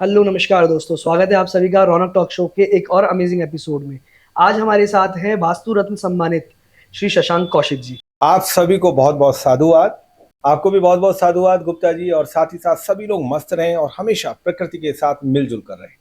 Hello नमस्कार दोस्तों, स्वागत है आप सभी का रौनक टॉक शो के एक और अमेजिंग एपिसोड में। आज हमारे साथ हैं वास्तु रत्न सम्मानित श्री शशांक कौशिक जी। आप सभी को बहुत बहुत साधुवाद। आपको भी बहुत बहुत साधुवाद गुप्ता जी, और साथ ही साथ सभी लोग मस्त रहें और हमेशा प्रकृति के साथ मिलजुल कर रहें।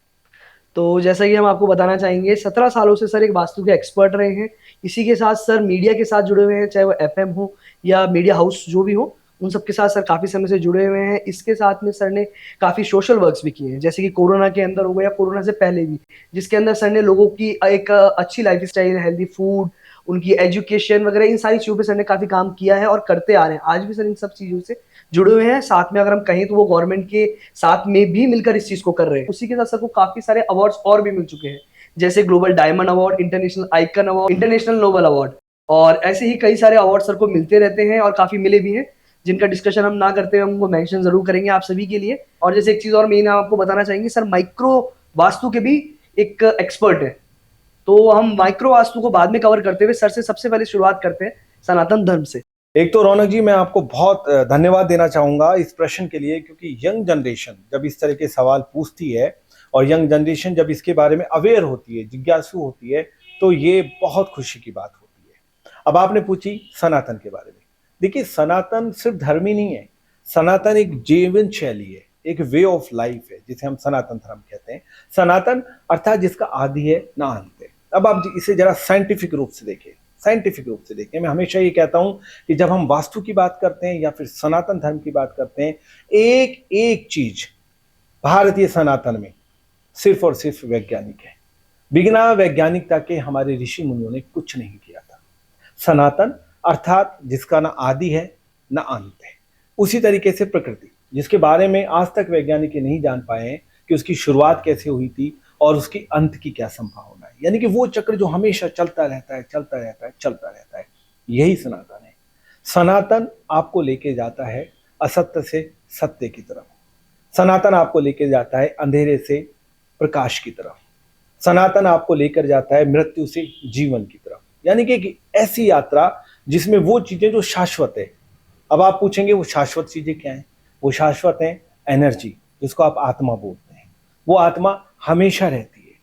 तो जैसा कि हम आपको बताना चाहेंगे, 17 सालों से सर एक वास्तु के एक्सपर्ट रहे हैं। इसी के साथ सर मीडिया के साथ जुड़े हुए हैं, चाहे वो एफएम हो या मीडिया हाउस जो भी हो, उन सब के साथ सर काफ़ी समय से जुड़े हुए हैं। इसके साथ में सर ने काफ़ी सोशल वर्क्स भी किए हैं, जैसे कि कोरोना के अंदर हो गया, कोरोना से पहले भी, जिसके अंदर सर ने लोगों की एक अच्छी लाइफ स्टाइल, हेल्दी फूड, उनकी एजुकेशन वगैरह, इन सारी चीज़ों पे सर ने काफ़ी काम किया है और करते आ रहे हैं। आज भी सर इन सब चीज़ों से जुड़े हुए हैं। साथ में अगर हम कहें तो वो गवर्नमेंट के साथ में भी मिलकर इस चीज़ को कर रहे हैं। उसी के साथ सर को काफ़ी सारे अवार्ड्स और भी मिल चुके हैं, जैसे global diamond award, international icon award, international noble award, और ऐसे ही कई सारे अवार्ड सर को मिलते रहते हैं और काफ़ी मिले भी हैं, जिनका डिस्कशन हम ना करते हुए हम वो मेंशन जरूर करेंगे आप सभी के लिए। और जैसे एक चीज़ और मेन आपको बताना चाहेंगे, सर माइक्रो वास्तु के भी एक एक्सपर्ट है। तो हम माइक्रो वास्तु को बाद में कवर करते हुए सर से सबसे पहले शुरुआत करते हैं सनातन धर्म से। एक तो रौनक जी, मैं आपको बहुत धन्यवाद देना चाहूंगा इस प्रश्न के लिए, क्योंकि यंग जनरेशन जब इस तरह के सवाल पूछती है और यंग जनरेशन जब इसके बारे में अवेयर होती है, जिज्ञासु होती है, तो ये बहुत खुशी की बात होती है। अब आपने पूछी सनातन के बारे में। देखिए, सनातन सिर्फ धर्म ही नहीं है, सनातन एक जीवन शैली है, एक वे ऑफ लाइफ है, जिसे हम सनातन धर्म कहते हैं। सनातन अर्थात जिसका आदि है ना अंत है। अब आप इसे जरा साइंटिफिक रूप से देखें, साइंटिफिक रूप से देखें। मैं हमेशा ये कहता हूं कि जब हम वास्तु की बात करते हैं या फिर सनातन धर्म की बात करते हैं, एक एक चीज भारतीय सनातन में सिर्फ और सिर्फ वैज्ञानिक है। बिना वैज्ञानिकता के हमारे ऋषि मुनियों ने कुछ नहीं किया था। सनातन अर्थात जिसका ना आदि है ना अंत है। उसी तरीके से प्रकृति, जिसके बारे में आज तक वैज्ञानिक ये नहीं जान पाए हैं कि उसकी शुरुआत कैसे हुई थी और उसकी अंत की क्या संभावना है, यानी कि वो चक्र जो हमेशा चलता रहता है, चलता रहता है, चलता रहता है, यही सनातन है। सनातन आपको लेके जाता है असत्य से सत्य की तरफ। सनातन आपको लेके जाता है अंधेरे से प्रकाश की तरफ। सनातन आपको लेकर जाता है मृत्यु से जीवन की तरफ, यानी कि एक ऐसी यात्रा जिसमें वो चीजें जो शाश्वत है। अब आप पूछेंगे वो शाश्वत चीजें क्या हैं? वो शाश्वत है एनर्जी, जिसको आप आत्मा बोलते हैं। वो आत्मा हमेशा रहती है,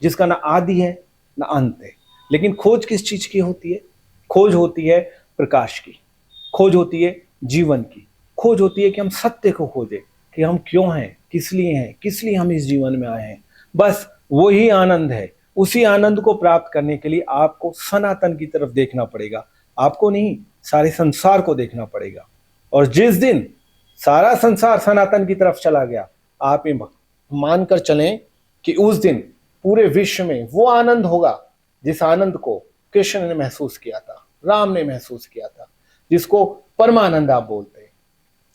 जिसका ना आदि है ना अंत है। लेकिन खोज किस चीज की होती है? खोज होती है प्रकाश की, खोज होती है जीवन की, खोज होती है कि हम सत्य को खोजें, कि हम क्यों हैं, किस लिए हैं, किस लिए हम इस जीवन में आए हैं। बस वही आनंद है। उसी आनंद को प्राप्त करने के लिए आपको सनातन की तरफ देखना पड़ेगा। आपको नहीं, सारे संसार को देखना पड़ेगा। और जिस दिन सारा संसार सनातन की तरफ चला गया, आप ये मानकर चलें कि उस दिन पूरे विश्व में वो आनंद होगा जिस आनंद को कृष्ण ने महसूस किया था, राम ने महसूस किया था, जिसको परमानंद आप बोलते हैं।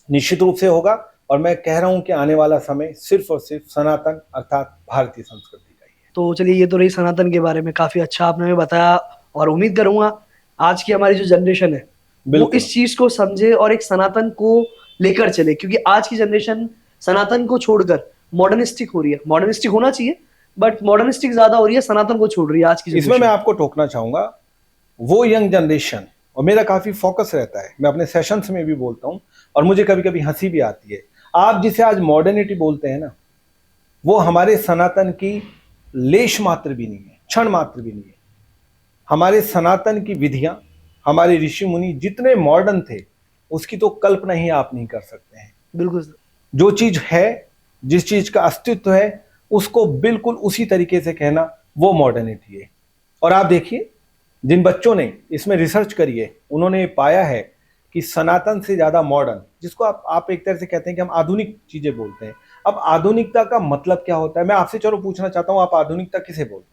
निश्चित रूप से होगा। और मैं कह रहा हूं कि आने वाला समय सिर्फ और सिर्फ सनातन अर्थात भारतीय संस्कृति का ही है। तो चलिए, ये तो रही सनातन के बारे में, काफ़ी अच्छा आपने हमें बताया। और उम्मीद करूंगा आज की हमारी जो जनरेशन है वो बिल्कुल। इस चीज़ को समझे और एक सनातन को लेकर चले, क्योंकि आज की जनरेशन सनातन को छोड़कर मॉडर्निस्टिक हो रही है। मॉडर्निस्टिक होना चाहिए, बट मॉडर्निस्टिक ज़्यादा हो रही है, सनातन को छोड़ रही है आज की इसमें मैं जनरेशन। आपको टोकना चाहूंगा, वो यंग जनरेशन, और मेरा काफी फोकस रहता है, मैं अपने सेशंस में भी बोलता हूं और मुझे कभी कभी हंसी भी आती है। आप जिसे आज मॉडर्निटी बोलते हैं ना, वो हमारे सनातन की लेश मात्र भी नहीं है, क्षण मात्र भी नहीं है। हमारे सनातन की विधियां, हमारे ऋषि मुनि जितने मॉडर्न थे, उसकी तो कल्पना ही आप नहीं कर सकते हैं। बिल्कुल सर। जो चीज है, जिस चीज का अस्तित्व है, उसको बिल्कुल उसी तरीके से कहना, वो मॉडर्निटी है। और आप देखिए, जिन बच्चों ने इसमें रिसर्च करी है, उन्होंने पाया है कि सनातन से ज्यादा मॉडर्न, जिसको आप एक तरह से कहते हैं कि हम आधुनिक चीजें बोलते हैं। अब आधुनिकता का मतलब क्या होता है? मैं आपसे चलो पूछना चाहता हूं, आप आधुनिकता किसे बोलते हैं?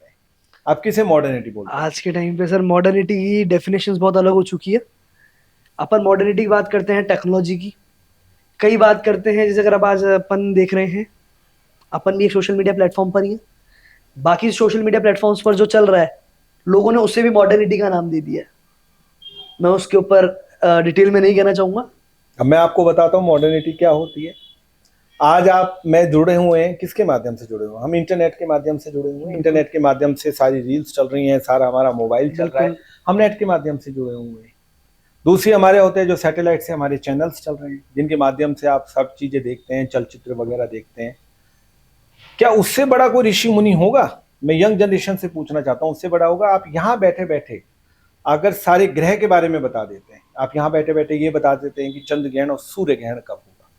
आप किसे मॉडर्निटी बोलते हैं? आज के टाइम पे सर मॉडर्निटी की डेफिनेशंस बहुत अलग हो चुकी है। अपन मॉडर्निटी की बात करते हैं, टेक्नोलॉजी की कई बात करते हैं। जैसे अगर अब आज अपन देख रहे हैं, अपन भी एक सोशल मीडिया प्लेटफॉर्म पर ही है। बाकी सोशल मीडिया प्लेटफॉर्म्स पर जो चल रहा है, लोगों ने उससे भी मॉडर्निटी का नाम दे दिया है। मैं उसके ऊपर डिटेल में नहीं कहना चाहूंगा। अब मैं आपको बताता हूँ मॉडर्निटी क्या होती है। आज आप मैं जुड़े हुए हैं, किसके माध्यम से जुड़े हुए हैं? हम इंटरनेट के माध्यम से जुड़े हुए हैं। बिल्कुल। इंटरनेट के माध्यम से सारी रील्स चल रही हैं, सारा हमारा मोबाइल चल रहा है, बिल्कुल। हम नेट के माध्यम से जुड़े हुए हैं। दूसरी हमारे होते हैं जो सैटेलाइट से हमारे चैनल्स चल रहे हैं, जिनके माध्यम से आप सब चीजें देखते हैं, चलचित्र वगैरह देखते हैं। क्या उससे बड़ा कोई ऋषि मुनि होगा? मैं यंग जनरेशन से पूछना चाहता हूं, उससे बड़ा होगा? आप यहां बैठे बैठे अगर सारे ग्रह के बारे में बता देते हैं, आप यहां बैठे बैठे ये बता देते हैं कि चंद्र ग्रहण और सूर्य ग्रहण कब होगा,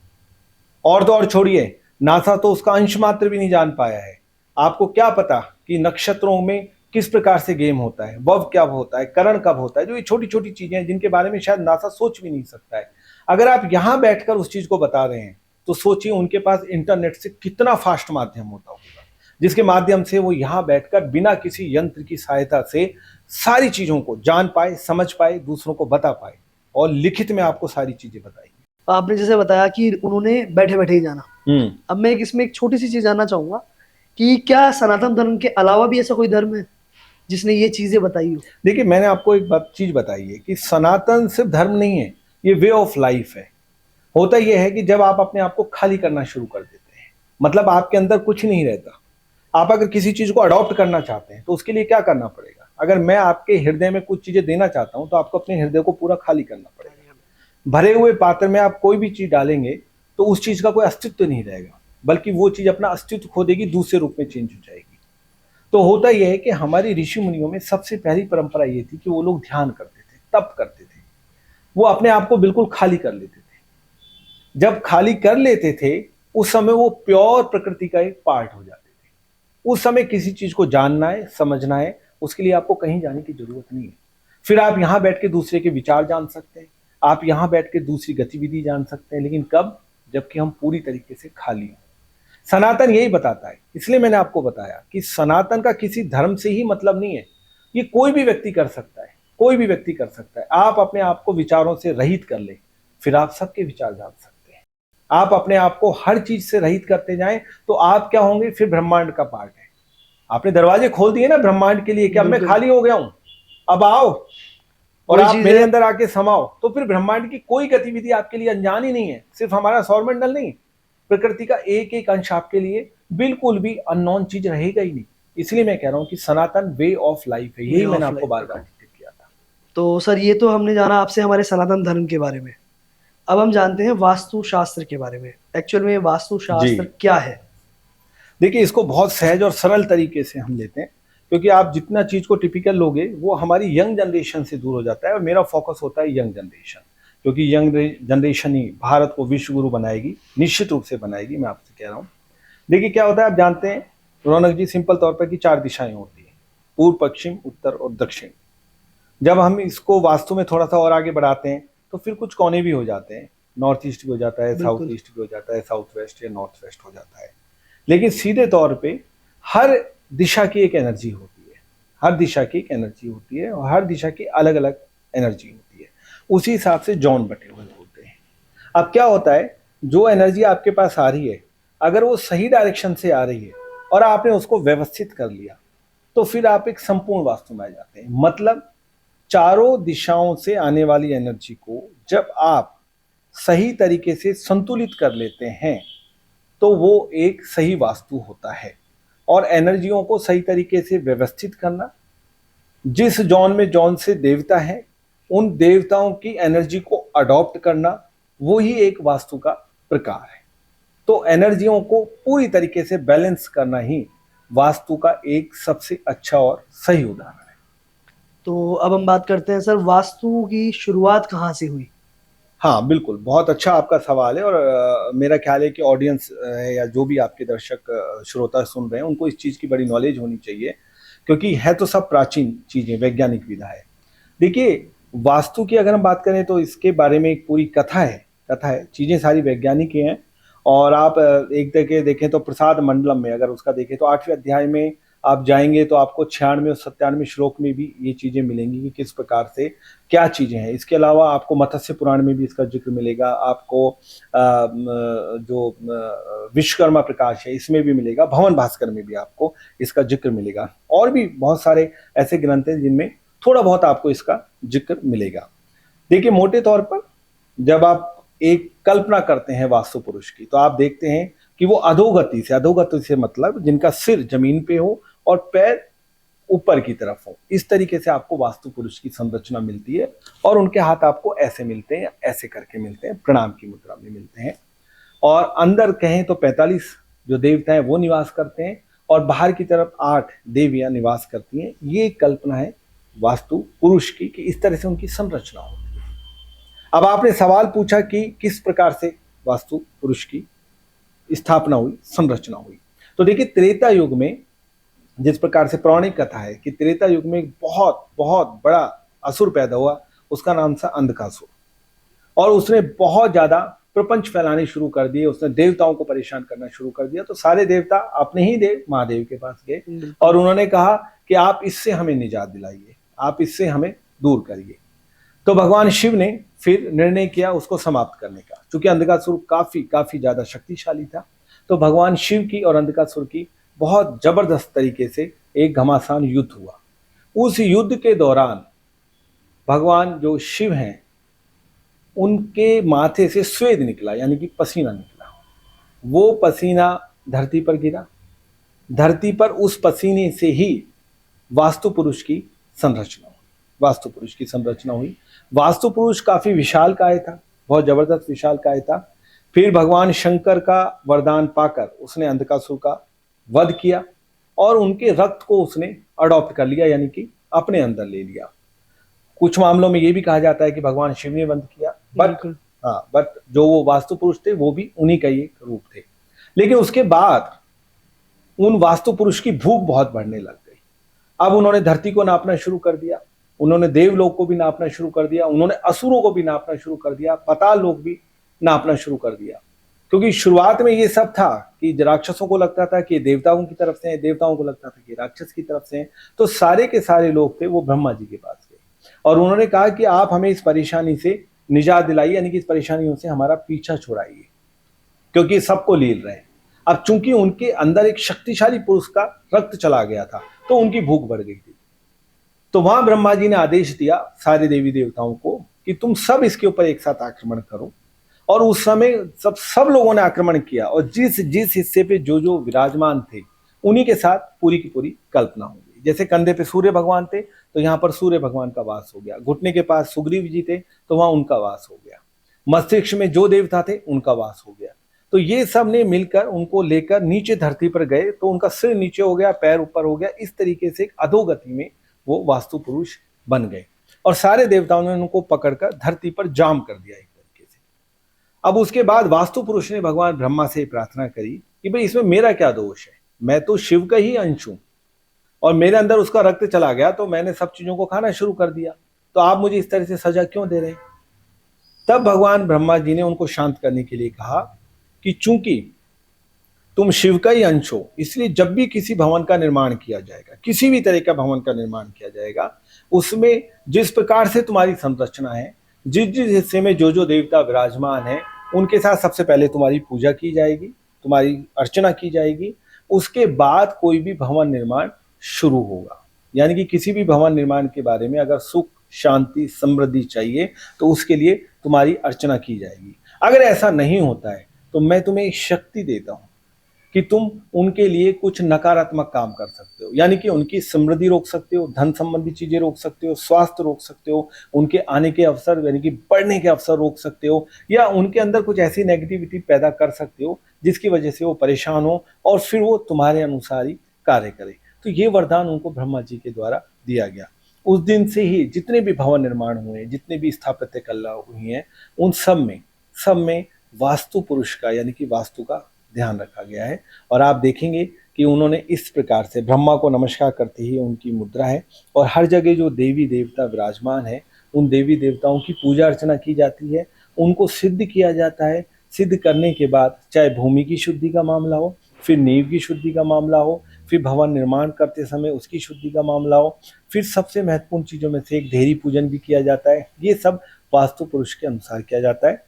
और तो और छोड़िए, नासा तो उसका अंश मात्र भी नहीं जान पाया है। आपको क्या पता कि नक्षत्रों में किस प्रकार से गेम होता है, वव कब होता है, करण कब होता है, जो ये छोटी छोटी चीजें हैं जिनके बारे में शायद नासा सोच भी नहीं सकता है। अगर आप यहां बैठकर उस चीज को बता रहे हैं तो सोचिए उनके पास इंटरनेट से कितना फास्ट माध्यम होता होगा, जिसके माध्यम से वो यहां बैठकर बिना किसी यंत्र की सहायता से सारी चीजों को जान पाए, समझ पाए, दूसरों को बता पाए, और लिखित में आपको सारी चीजें बताई। आपने जैसे बताया कि उन्होंने बैठे बैठे ही जाना, अब मैं इसमें एक छोटी सी चीज जानना चाहूंगा कि क्या सनातन धर्म के अलावा भी ऐसा कोई धर्म है जिसने ये चीजें बताई हो? देखिए, मैंने आपको एक बात चीज बताई है कि सनातन सिर्फ धर्म नहीं है, ये वे ऑफ लाइफ है। होता यह है कि जब आप अपने आप को खाली करना शुरू कर देते हैं, मतलब आपके अंदर कुछ नहीं रहता, आप अगर किसी चीज को अडॉप्ट करना चाहते हैं तो उसके लिए क्या करना पड़ेगा? अगर मैं आपके हृदय में कुछ चीजें देना चाहता हूं तो आपको अपने हृदय को पूरा खाली करना पड़ेगा। भरे हुए पात्र में आप कोई भी चीज डालेंगे तो उस चीज का कोई अस्तित्व नहीं रहेगा, बल्कि वो चीज अपना अस्तित्व खो देगी, दूसरे रूप में चेंज हो जाएगी। तो होता यह है कि हमारी ऋषि मुनियों में सबसे पहली परंपरा ये थी कि वो लोग ध्यान करते थे, तप करते थे, वो अपने आप को बिल्कुल खाली कर लेते थे। जब खाली कर लेते थे उस समय वो प्योर प्रकृति का एक पार्ट हो जाते थे। उस समय किसी चीज को जानना है, समझना है, उसके लिए आपको कहीं जाने की जरूरत नहीं है। फिर आप यहां बैठ के दूसरे के विचार जान सकते हैं, आप यहां बैठ के दूसरी गतिविधि जान सकते हैं, लेकिन कब? जबकि हम पूरी तरीके से खाली हों। सनातन यही बताता है, इसलिए मैंने आपको बताया कि सनातन का किसी धर्म से ही मतलब नहीं है, ये कोई भी व्यक्ति कर सकता है, कोई भी व्यक्ति कर सकता है। आप अपने आप को विचारों से रहित कर ले, फिर आप सबके विचार जान सकते हैं। आप अपने आप को हर चीज से रहित करते जाएं तो आप क्या होंगे? फिर ब्रह्मांड का पार्ट है। आपने दरवाजे खोल दिए ना ब्रह्मांड के लिए कि अब मैं खाली हो गया हूं, अब आओ और वही आप चीज मेरे है। अंदर आके समाओ, तो फिर ब्रह्मांड की कोई गतिविधि आपके लिए अनजान ही नहीं है। सिर्फ हमारा सौरमंडल नहीं, प्रकृति का एक एक अंश आपके लिए बिल्कुल भी अननोन चीज रहेगा ही नहीं। इसलिए मैं कह रहा हूं कि सनातन वे ऑफ लाइफ है, यही वे मैंने ऑफ आपको लाइफ। बार बार डिक्टेट किया था। तो सर ये तो हमने जाना आपसे हमारे सनातन धर्म के बारे में, अब हम जानते हैं वास्तु शास्त्र के बारे में। एक्चुअल में वास्तु जी, शास्त्र क्या है? देखिए, इसको बहुत सहज और सरल तरीके से हम लेते हैं, क्योंकि आप जितना चीज को टिपिकल लोगे वो हमारी यंग जनरेशन से दूर हो जाता है, और मेरा फोकस होता है यंग जनरेशन, क्योंकि यंग जनरेशन ही भारत को विश्व गुरु बनाएगी, निश्चित रूप से बनाएगी, मैं आपसे कह रहा हूँ। देखिए क्या होता है, आप जानते हैं रौनक जी, सिंपल तौर पर कि 4 दिशाएं होती हैं, पूर्व, पश्चिम, उत्तर और दक्षिण। जब हम इसको वास्तु में थोड़ा सा और आगे बढ़ाते हैं तो फिर कुछ कोने भी हो जाते हैं, नॉर्थ ईस्ट भी हो जाता है, साउथ बिल्कुल। ईस्ट भी हो जाता है, साउथ वेस्ट या नॉर्थ वेस्ट हो जाता है। लेकिन सीधे तौर पे हर दिशा की एक एनर्जी होती है, हर दिशा की एक एनर्जी होती है, और हर दिशा की अलग अलग एनर्जी होती है। उसी हिसाब से जोन बटे हुए होते हैं। अब क्या होता है, जो एनर्जी आपके पास आ रही है, अगर वो सही डायरेक्शन से आ रही है और आपने उसको व्यवस्थित कर लिया, तो फिर आप एक संपूर्ण वास्तु में आ जाते हैं। मतलब चारों दिशाओं से आने वाली एनर्जी को जब आप सही तरीके से संतुलित कर लेते हैं तो वो एक सही वास्तु होता है। और एनर्जियों को सही तरीके से व्यवस्थित करना, जिस जॉन में जॉन से देवता है उन देवताओं की एनर्जी को अडॉप्ट करना, वो ही एक वास्तु का प्रकार है। तो एनर्जियों को पूरी तरीके से बैलेंस करना ही वास्तु का एक सबसे अच्छा और सही उदाहरण है। तो अब हम बात करते हैं सर, वास्तु की शुरुआत कहाँ से हुई? हाँ बिल्कुल, बहुत अच्छा आपका सवाल है, और मेरा ख्याल है कि ऑडियंस है या जो भी आपके दर्शक श्रोता सुन रहे हैं उनको इस चीज़ की बड़ी नॉलेज होनी चाहिए, क्योंकि है तो सब प्राचीन चीज़ें, वैज्ञानिक विधा है। देखिए, वास्तु की अगर हम बात करें तो इसके बारे में एक पूरी कथा है, चीज़ें सारी वैज्ञानिक ही हैं। और आप एक जगह देखें तो प्रसाद मंडलम में अगर उसका देखें तो 8वें अध्याय में आप जाएंगे तो आपको 96 और 97 श्लोक में भी ये चीज़ें मिलेंगी कि किस प्रकार से क्या चीज़ें हैं। इसके अलावा आपको मत्स्य पुराण में भी इसका जिक्र मिलेगा, आपको जो विश्वकर्मा प्रकाश है इसमें भी मिलेगा, भवन भास्कर में भी आपको इसका जिक्र मिलेगा, और भी बहुत सारे ऐसे ग्रंथ हैं जिनमें थोड़ा बहुत आपको इसका जिक्र मिलेगा। देखिए, मोटे तौर पर जब आप एक कल्पना करते हैं वास्तु पुरुष की, तो आप देखते हैं कि वो अधोगति से मतलब जिनका सिर जमीन पे हो और पैर ऊपर की तरफ हो, इस तरीके से आपको वास्तु पुरुष की संरचना मिलती है। और उनके हाथ आपको ऐसे मिलते हैं, ऐसे करके मिलते हैं, प्रणाम की मुद्रा में मिलते हैं। और अंदर कहें तो 45 जो देवता हैं वो निवास करते हैं और बाहर की तरफ 8 देवियां निवास करती हैं। ये कल्पना है वास्तु पुरुष की कि इस तरह से उनकी संरचना होती है। अब आपने सवाल पूछा कि किस प्रकार से वास्तु पुरुष की स्थापना हुई, संरचना हुई। तो देखिए, त्रेता युग में जिस प्रकार से पौराणिक कथा है कि त्रेता युग में एक बहुत बहुत बड़ा असुर पैदा हुआ, उसका नाम था अंधकासुर, और उसने बहुत ज्यादा प्रपंच फैलाने शुरू कर दिए। उसने देवताओं को परेशान करना शुरू कर दिया। तो सारे देवता अपने ही देव महादेव के पास गए और उन्होंने कहा कि आप इससे हमें निजात दिलाइए, आप इससे हमें दूर करिए। तो भगवान शिव ने फिर निर्णय किया उसको समाप्त करने का। चूंकि अंधकासुर काफी ज्यादा शक्तिशाली था, तो भगवान शिव की और अंधकासुर की बहुत जबरदस्त तरीके से एक घमासान युद्ध हुआ। उस युद्ध के दौरान भगवान जो शिव हैं उनके माथे से स्वेद निकला, यानी कि पसीना निकला। वो पसीना धरती पर गिरा। धरती पर उस पसीने से ही वास्तु पुरुष की संरचना हुई। वास्तु पुरुष की संरचना हुई। वास्तु पुरुष काफी विशालकाय था, बहुत जबरदस्त विशालकाय था। फिर भगवान शंकर का वरदान पाकर उसने अंधकासुर का वध किया और उनके रक्त को उसने अडॉप्ट कर लिया, यानी कि अपने अंदर ले लिया। कुछ मामलों में यह भी कहा जाता है कि भगवान शिव ने वध किया, बट जो वो वास्तु पुरुष थे वो भी उन्हीं का ही एक रूप थे। लेकिन उसके बाद उन वास्तु पुरुष की भूख बहुत बढ़ने लग गई। अब उन्होंने धरती को नापना शुरू कर दिया, उन्होंने देवलोक को भी नापना शुरू कर दिया, उन्होंने असुरों को भी नापना शुरू कर दिया, पाताल लोक भी नापना शुरू कर दिया। क्योंकि शुरुआत में ये सब था कि राक्षसों को लगता था कि देवताओं की तरफ से हैं, देवताओं को लगता था कि राक्षस की तरफ से हैं। तो सारे के सारे लोग थे वो ब्रह्मा जी के पास गए और उन्होंने कहा कि आप हमें इस परेशानी से निजात दिलाइए, यानी कि इस परेशानियों से हमारा पीछा छुड़ाइए, क्योंकि सबको लील रहे हैं। अब चूंकि उनके अंदर एक शक्तिशाली पुरुष का रक्त चला गया था, तो उनकी भूख बढ़ गई थी। तो वहां ब्रह्मा जी ने आदेश दिया सारे देवी देवताओं को कि तुम सब इसके ऊपर एक साथ आक्रमण करो। और उस समय सब लोगों ने आक्रमण किया और जिस जिस हिस्से पे जो जो विराजमान थे उन्हीं के साथ पूरी की पूरी कल्पना हो गई। जैसे कंधे पे सूर्य भगवान थे तो यहाँ पर सूर्य भगवान का वास हो गया, घुटने के पास सुग्रीव जी थे तो वहां उनका वास हो गया, मस्तिष्क में जो देवता थे उनका वास हो गया। तो ये सब ने मिलकर उनको लेकर नीचे धरती पर गए, तो उनका सिर नीचे हो गया, पैर ऊपर हो गया। इस तरीके से अधोगति में वो वास्तु पुरुष बन गए और सारे देवताओं ने उनको पकड़कर धरती पर जाम कर दिया एक तरीके से। अब उसके बाद वास्तु पुरुष ने भगवान ब्रह्मा से प्रार्थना करी कि भाई इसमें मेरा क्या दोष है, मैं तो शिव का ही अंश हूं और मेरे अंदर उसका रक्त चला गया तो मैंने सब चीजों को खाना शुरू कर दिया, तो आप मुझे इस तरह से सजा क्यों दे रहे हैं। तब भगवान ब्रह्मा जी ने उनको शांत करने के लिए कहा कि चूंकि तुम शिव का ही अंश हो, इसलिए जब भी किसी भवन का निर्माण किया जाएगा, किसी भी तरह का भवन का निर्माण किया जाएगा, उसमें जिस प्रकार से तुम्हारी संरचना है, जिस जिस हिस्से में जो जो देवता विराजमान है, उनके साथ सबसे पहले तुम्हारी पूजा की जाएगी, तुम्हारी अर्चना की जाएगी। उसके बाद कोई भी भवन निर्माण शुरू होगा। यानी कि किसी भी भवन निर्माण के बारे में अगर सुख, शांति, समृद्धि चाहिए तो उसके लिए तुम्हारी अर्चना की जाएगी। अगर ऐसा नहीं होता है तो मैं तुम्हें एक शक्ति देता हूं कि तुम उनके लिए कुछ नकारात्मक काम कर सकते हो, यानी कि उनकी समृद्धि रोक सकते हो, धन संबंधी चीजें रोक सकते हो, स्वास्थ्य रोक सकते हो, उनके आने के अवसर यानी कि बढ़ने के अवसर रोक सकते हो, या उनके अंदर कुछ ऐसी नेगेटिविटी पैदा कर सकते हो जिसकी वजह से वो परेशान हो और फिर वो तुम्हारे अनुसार ही कार्य करे। तो ये वरदान उनको ब्रह्मा जी के द्वारा दिया गया। उस दिन से ही जितने भी भवन निर्माण हुए, जितने भी स्थापत्य कला हुई हैं, उन सब में वास्तु पुरुष का यानी कि वास्तु का ध्यान रखा गया है। और आप देखेंगे कि उन्होंने इस प्रकार से ब्रह्मा को नमस्कार करते ही उनकी मुद्रा है और हर जगह जो देवी देवता विराजमान है उन देवी देवताओं की पूजा अर्चना की जाती है, उनको सिद्ध किया जाता है। सिद्ध करने के बाद चाहे भूमि की शुद्धि का मामला हो, फिर नींव की शुद्धि का मामला हो, फिर भवन निर्माण करते समय उसकी शुद्धि का मामला हो, फिर सबसे महत्वपूर्ण चीज़ों में से एक देहरी पूजन भी किया जाता है। ये सब वास्तु पुरुष के अनुसार किया जाता है।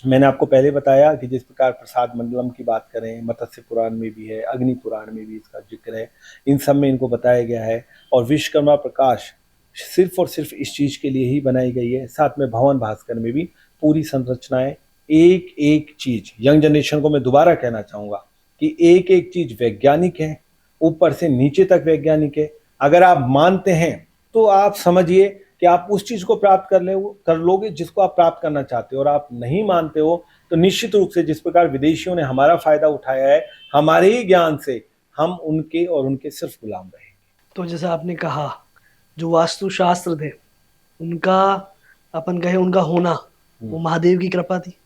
मैंने आपको पहले बताया कि जिस प्रकार प्रसाद मंडलम की बात करें, मत्स्य पुराण में भी है, अग्नि पुराण में भी इसका जिक्र है, इन सब में इनको बताया गया है। और विश्वकर्मा प्रकाश सिर्फ और सिर्फ इस चीज़ के लिए ही बनाई गई है। साथ में भवन भास्कर में भी पूरी संरचनाएं, एक एक चीज, यंग जनरेशन को मैं दोबारा कहना चाहूँगा कि एक एक चीज वैज्ञानिक है, ऊपर से नीचे तक वैज्ञानिक है। अगर आप मानते हैं तो आप समझिए कि आप उस चीज को प्राप्त कर लोगे जिसको आप प्राप्त करना चाहते हो, और आप नहीं मानते हो तो निश्चित रूप से जिस प्रकार विदेशियों ने हमारा फायदा उठाया है, हमारे ही ज्ञान से हम उनके और उनके सिर्फ गुलाम रहे। तो जैसा आपने कहा, जो वास्तुशास्त्र थे उनका, अपन कहे उनका होना, वो महादेव की कृपा थी।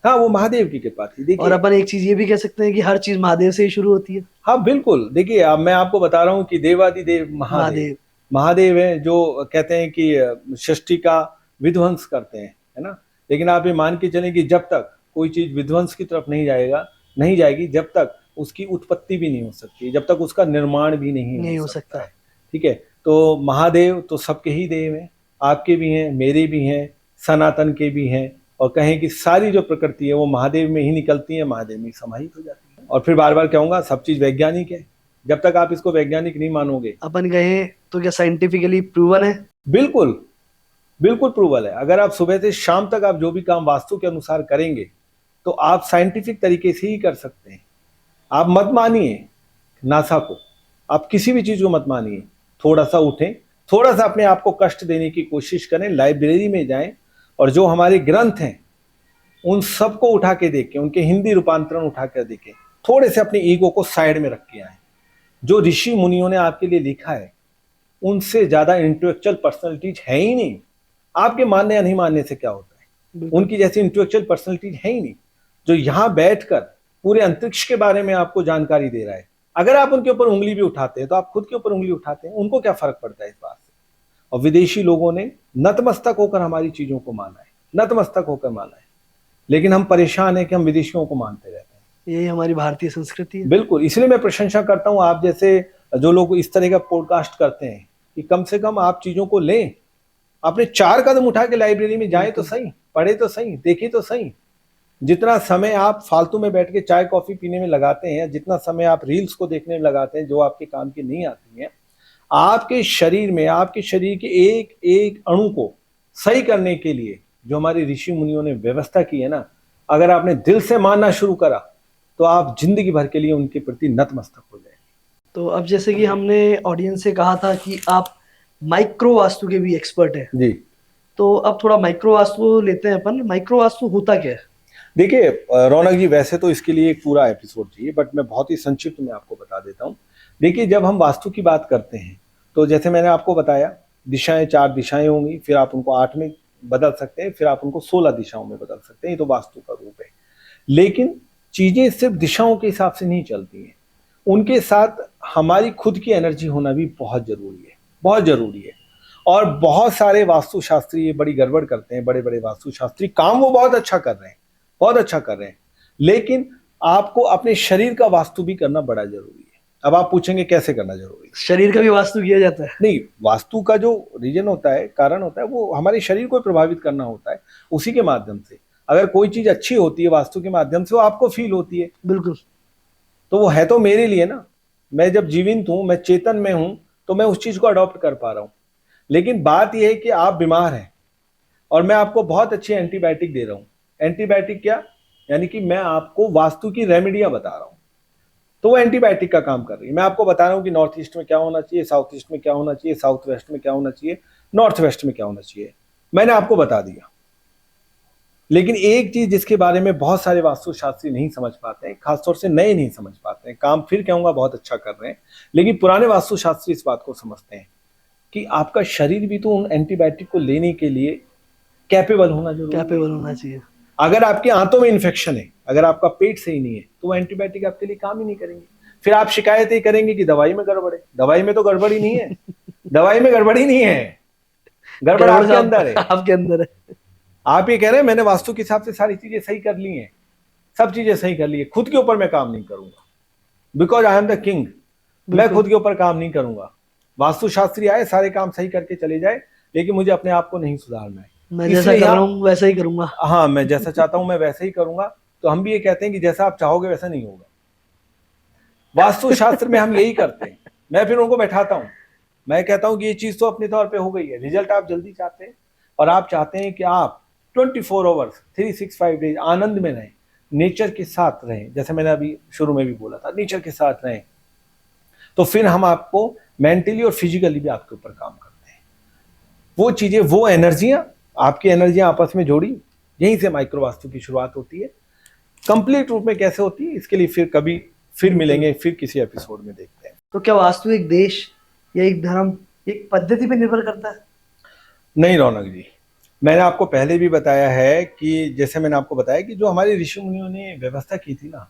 हाँ, वो महादेव की कृपा थी। और देखिए, अपन एक चीज ये भी कह सकते हैं कि हर चीज महादेव से ही शुरू होती है। हाँ बिल्कुल, देखिए अब मैं आपको बता रहा हूँ कि देवादिदेव महादेव महादेव हैं, जो कहते हैं कि सृष्टि का विध्वंस करते हैं, है ना। लेकिन आप ये मान के चलें कि जब तक कोई चीज विध्वंस की तरफ नहीं जाएगी, जब तक उसकी उत्पत्ति भी नहीं हो सकती, जब तक उसका निर्माण भी नहीं हो सकता है। ठीक है, तो महादेव तो सबके ही देव हैं, आपके भी हैं, मेरे भी हैं, सनातन के भी हैं, और कहें कि सारी जो प्रकृति है वो महादेव में ही निकलती है, महादेव में समाहित हो जाती है। और फिर बार बार कहूंगा, सब चीज वैज्ञानिक है। जब तक आप इसको वैज्ञानिक नहीं मानोगे, अपन कहें तो क्या साइंटिफिकली प्रूवन है? बिल्कुल बिल्कुल प्रूवल है। अगर आप सुबह से शाम तक आप जो भी काम वास्तु के अनुसार करेंगे तो आप साइंटिफिक तरीके से ही कर सकते हैं। आप मत मानिए नासा को, आप किसी भी चीज को मत मानिए। थोड़ा सा उठें, थोड़ा सा अपने आप को कष्ट देने की कोशिश करें, लाइब्रेरी में जाएं और जो हमारे ग्रंथ हैं उन सबको उठा के देखें, उनके हिंदी रूपांतरण उठा कर देखें, थोड़े से अपने ईगो को साइड में रख के आए। जो ऋषि मुनियों ने आपके लिए लिखा है उनसे ज्यादा इंटेलेक्चुअल पर्सनैलिटीज है ही नहीं। आपके मानने या नहीं मानने से क्या होता है, उनकी जैसी इंटेलेक्चुअल पर्सनैलिटीज है ही नहीं जो यहाँ बैठकर पूरे अंतरिक्ष के बारे में आपको जानकारी दे रहा है। अगर आप उनके ऊपर उंगली भी उठाते हैं तो आप खुद के ऊपर उंगली उठाते हैं, उनको क्या फर्क पड़ता है इस बात से। और विदेशी लोगों ने नतमस्तक होकर हमारी चीजों को माना है, नतमस्तक होकर माना है, लेकिन हम परेशान हैं कि हम विदेशियों को मानते रहते हैं। यही हमारी भारतीय संस्कृति है। बिल्कुल, इसलिए मैं प्रशंसा करता हूं आप जैसे जो लोग इस तरह का पॉडकास्ट करते हैं कि कम से कम आप चीजों को लें, अपने 4 कदम उठा के लाइब्रेरी में जाएं तो सही, पढ़े तो सही, देखें तो सही। जितना समय आप फालतू में बैठ के चाय कॉफी पीने में लगाते हैं, जितना समय आप रील्स को देखने में लगाते हैं जो आपके काम की नहीं आती हैं, आपके शरीर में, आपके शरीर के एक एक अणु को सही करने के लिए जो हमारे ऋषि मुनियों ने व्यवस्था की है ना, अगर आपने दिल से मानना शुरू करा तो आप जिंदगी भर के लिए उनके प्रति नतमस्तक हो जाए। तो अब जैसे कि हमने ऑडियंस से कहा था कि आप माइक्रो वास्तु के भी एक्सपर्ट हैं जी, तो अब थोड़ा माइक्रो वास्तु लेते हैं अपन। माइक्रो वास्तु होता क्या है? देखिए रौनक जी, वैसे तो इसके लिए एक पूरा एपिसोड चाहिए, बट मैं बहुत ही संक्षिप्त में आपको बता देता हूँ। देखिए, जब हम वास्तु की बात करते हैं तो जैसे मैंने आपको बताया, दिशाएं 4 दिशाएं होंगी, फिर आप उनको 8 में बदल सकते हैं, फिर आप उनको 16 दिशाओं में बदल सकते हैं। ये तो वास्तु का रूप है। लेकिन चीजें सिर्फ दिशाओं के हिसाब से नहीं चलती हैं, उनके साथ हमारी खुद की एनर्जी होना भी बहुत जरूरी है, बहुत जरूरी है। और बहुत सारे वास्तुशास्त्री ये बड़ी गड़बड़ करते हैं, बड़े बड़े वास्तुशास्त्री, काम वो बहुत अच्छा कर रहे हैं, बहुत अच्छा कर रहे हैं, लेकिन आपको अपने शरीर का वास्तु भी करना बड़ा जरूरी है। अब आप पूछेंगे कैसे करना जरूरी है? शरीर का भी वास्तु किया जाता है? नहीं, वास्तु का जो रीजन होता है, कारण होता है, वो हमारे शरीर को प्रभावित करना होता है, उसी के माध्यम से। अगर कोई चीज अच्छी होती है वास्तु के माध्यम से, वो आपको फील होती है। बिल्कुल। तो वो है तो मेरे लिए ना, मैं जब जीवित हूं, मैं चेतन में हूं, तो मैं उस चीज को अडॉप्ट कर पा रहा हूं। लेकिन बात यह है कि आप बीमार हैं और मैं आपको बहुत अच्छी एंटीबायोटिक दे रहा हूं। एंटीबायोटिक क्या, यानी कि मैं आपको वास्तु की रेमेडियां बता रहा हूं, तो वो एंटीबायोटिक का काम कर रही है। मैं आपको बता रहा हूं कि नॉर्थ ईस्ट में क्या होना चाहिए, साउथ ईस्ट में क्या होना चाहिए, साउथ वेस्ट में क्या होना चाहिए, नॉर्थ वेस्ट में क्या होना चाहिए, मैंने आपको बता दिया। लेकिन एक चीज जिसके बारे में बहुत सारे वास्तुशास्त्री नहीं समझ पाते हैं, खासतौर से नए नहीं समझ पाते हैं, काम फिर कहूंगा बहुत अच्छा कर रहे हैं, लेकिन पुराने वास्तुशास्त्री इस बात को समझते हैं कि आपका शरीर भी तो उन एंटीबायोटिक को लेने के लिए कैपेबल होना चाहिए। अगर आपके आंतों में इन्फेक्शन है, अगर आपका पेट सही नहीं है, तो वो एंटीबायोटिक आपके लिए काम ही नहीं करेंगे। फिर आप शिकायत ही करेंगे कि दवाई में गड़बड़ है। दवाई में तो गड़बड़ ही नहीं है, दवाई में गड़बड़ ही नहीं है, गड़बड़ आपके अंदर है, आपके अंदर है। आप ये कह रहे हैं मैंने वास्तु के हिसाब से सारी चीजें सही कर ली हैं, सब चीजें सही कर ली है, खुद के ऊपर मैं काम नहीं करूंगा, because I am the king. मैं खुद के ऊपर काम नहीं करूंगा। वास्तुशास्त्री आए, सारे काम सही करके चले जाए, लेकिन मुझे अपने आप को नहीं सुधारना है। मैं जैसा कर रहा हूं वैसा ही करूंगा। हाँ, मैं जैसा चाहता हूं मैं वैसा ही करूंगा। तो हम भी ये कहते हैं कि जैसा आप चाहोगे वैसा नहीं होगा। वास्तुशास्त्र में हम यही करते हैं। मैं फिर उनको बैठाता हूं, मैं कहता हूं कि ये चीज तो अपने तौर पे हो गई है, रिजल्ट आप जल्दी चाहते हैं और आप चाहते हैं कि आप 24 आवर्स 365 डेज आनंद में रहें, नेचर के साथ रहें, जैसे मैंने अभी शुरू में भी बोला था, नेचर के साथ रहें, तो फिर हम आपको मेंटली और फिजिकली भी आपके ऊपर काम करते हैं। वो चीजें, वो एनर्जियां, आपकी एनर्जियां आपस में जोड़ी, यहीं से माइक्रो वास्तु की शुरुआत होती है। कंप्लीट रूप में कैसे होती है इसके लिए फिर मिलेंगे, फिर किसी एपिसोड में देखते हैं। तो क्या वास्तु एक देश या एक धर्म, एक पद्धति पे निर्भर करता है? नहीं रौनक जी, मैंने आपको पहले भी बताया है कि जैसे मैंने आपको बताया कि जो हमारे ऋषि मुनियों ने व्यवस्था की थी ना,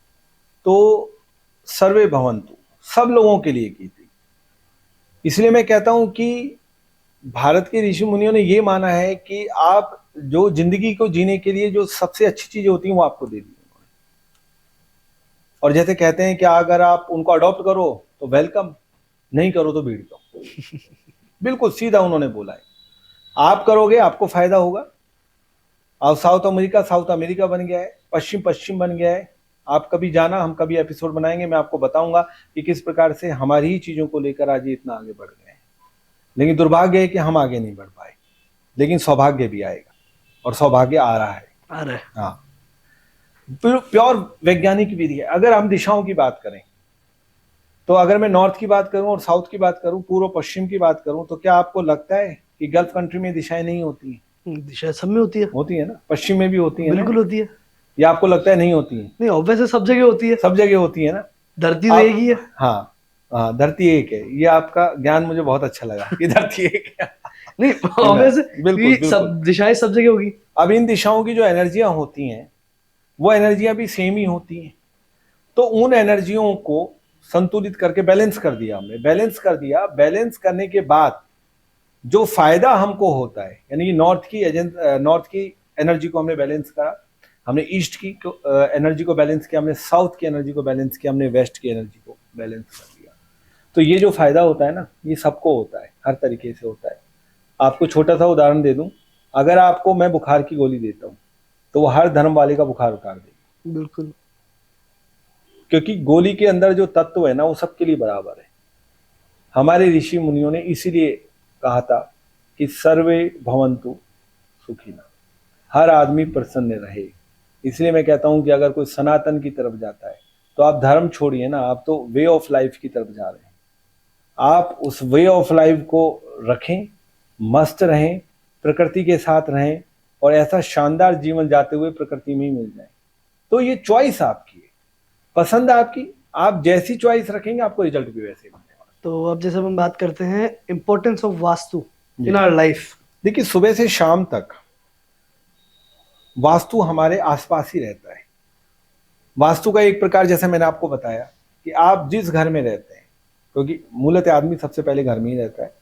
तो सर्वे भवन्तु, सब लोगों के लिए की थी। इसलिए मैं कहता हूं कि भारत के ऋषि मुनियों ने ये माना है कि आप जो जिंदगी को जीने के लिए जो सबसे अच्छी चीजें होती हैं वो आपको दे दी उन्होंने। और जैसे कहते हैं कि अगर आप उनको अडॉप्ट करो तो वेलकम, नहीं करो तो भीड़ दो। बिल्कुल सीधा उन्होंने बोला है, आप करोगे आपको फायदा होगा। अब साउथ अमेरिका बन गया है, पश्चिम बन गया है। आप कभी जाना, हम कभी एपिसोड बनाएंगे, मैं आपको बताऊंगा कि किस प्रकार से हमारी ही चीजों को लेकर आज ये इतना आगे बढ़ गए हैं। लेकिन दुर्भाग्य है कि हम आगे नहीं बढ़ पाए, लेकिन सौभाग्य भी आएगा और सौभाग्य आ रहा है। हाँ, प्योर वैज्ञानिक विधि है। अगर हम दिशाओं की बात करें तो अगर मैं नॉर्थ की बात करूं और साउथ की बात करूं, पूर्व पश्चिम की बात करूं, तो क्या आपको लगता है कि गल्फ कंट्री में दिशाएं नहीं होती हैं? दिशा सब में होती है। होती है ना, पश्चिम में भी होती है। बिल्कुल होती है। या आपको लगता है नहीं होती है? नहीं, ऑब्वियस है, सब जगह होती है। सब जगह होती है ना। धरती तो एक ही है। हाँ हाँ, धरती एक है। ये आपका ज्ञान मुझे बहुत अच्छा लगा कि धरती एक है। नहीं, ऑब्वियस है, बिल्कुल सब दिशाएं सब जगह होगी। अब इन दिशाओं की जो एनर्जियां होती हैं वो एनर्जियां भी सेम ही होती हैं। तो उन एनर्जियों को संतुलित करके बैलेंस कर दिया हमने, बैलेंस करने के बाद जो फायदा हमको होता है, यानी कि नॉर्थ की एनर्जी को हमने बैलेंस करा, हमने ईस्ट की एनर्जी को बैलेंस किया, हमने साउथ की एनर्जी को बैलेंस किया, हमने वेस्ट की एनर्जी को बैलेंस कर दिया। तो ये जो फायदा होता है ना, ये सबको होता है, हर तरीके से होता है। आपको छोटा सा उदाहरण दे दूं, अगर आपको मैं बुखार की गोली देता हूं तो वो हर धर्म वाले का बुखार उतार देगी। बिल्कुल, क्योंकि गोली के अंदर जो तत्व है ना वो सबके लिए बराबर है। हमारे ऋषि मुनियों ने इसीलिए कहा था कि सर्वे भवन्तु सुखिनः, हर आदमी प्रसन्न रहे। इसलिए मैं कहता हूं कि अगर कोई सनातन की तरफ जाता है तो आप धर्म छोड़िए ना, आप तो वे ऑफ लाइफ की तरफ जा रहे हैं। आप उस वे ऑफ लाइफ को रखें, मस्त रहें, प्रकृति के साथ रहें और ऐसा शानदार जीवन जाते हुए प्रकृति में ही मिल जाए। तो ये चॉइस आपकी है, पसंद आपकी, आप जैसी चॉइस रखेंगे आपको रिजल्ट भी वैसे मिलेगा। तो अब जैसे हम बात करते हैं importance of vastu in our life. देखिए, सुबह से शाम तक वास्तु हमारे आसपास ही रहता है। वास्तु का एक प्रकार, जैसे मैंने आपको बताया कि आप जिस घर में रहते हैं, क्योंकि मूलतः आदमी सबसे पहले घर में ही रहता है,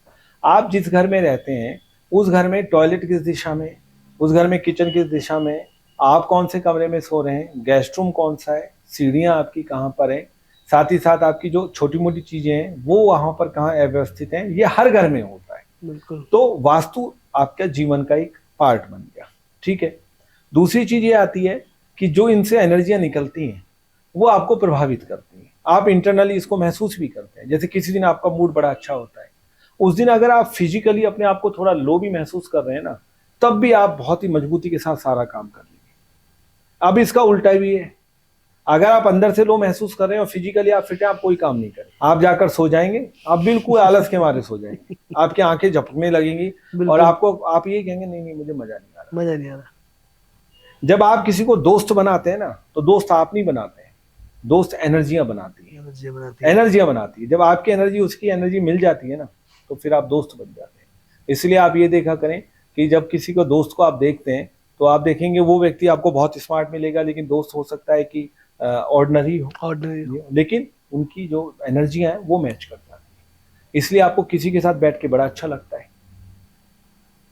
आप जिस घर में रहते हैं उस घर में टॉयलेट किस दिशा में, उस घर में किचन किस दिशा में, आप कौन से कमरे में सो रहे हैं, गेस्ट रूम कौन सा है, सीढ़ियां आपकी कहाँ पर है, साथ ही साथ आपकी जो छोटी मोटी चीजें हैं वो वहां पर कहाँ अव्यवस्थित हैं, ये हर घर में होता है। बिल्कुल। तो वास्तु आपका जीवन का एक पार्ट बन गया। ठीक है, दूसरी चीज ये आती है कि जो इनसे एनर्जियां निकलती हैं वो आपको प्रभावित करती हैं, आप इंटरनली इसको महसूस भी करते हैं। जैसे किसी दिन आपका मूड बड़ा अच्छा होता है, उस दिन अगर आप फिजिकली अपने आप को थोड़ा लो भी महसूस कर रहे हैं ना, तब भी आप बहुत ही मजबूती के साथ सारा काम कर लेंगे। अब इसका उल्टा भी है, अगर आप अंदर से लो महसूस कर रहे हैं और फिजिकली आप फिट हैं, आप कोई काम नहीं करें, आप जाकर सो जाएंगे, आप बिल्कुल आलस के मारे सो जाएंगे, आपकी आंखें झपकने लगेंगी और आप ये कहेंगे नहीं मुझे मजा नहीं आ रहा। जब आप किसी को दोस्त बनाते हैं ना, तो दोस्त आप नहीं बनाते हैं, दोस्त एनर्जियां बनाती है। जब आपकी एनर्जी उसकी एनर्जी मिल जाती है ना, तो फिर आप दोस्त बन जाते हैं। इसलिए आप ये देखा करें कि जब किसी को दोस्त को आप देखते हैं तो आप देखेंगे वो व्यक्ति आपको बहुत स्मार्ट मिलेगा, लेकिन दोस्त हो सकता है कि ऑर्डिनरी हो, लेकिन उनकी जो एनर्जियां हैं वो मैच कर जाती है। इसलिए आपको किसी के साथ बैठ के बड़ा अच्छा लगता है,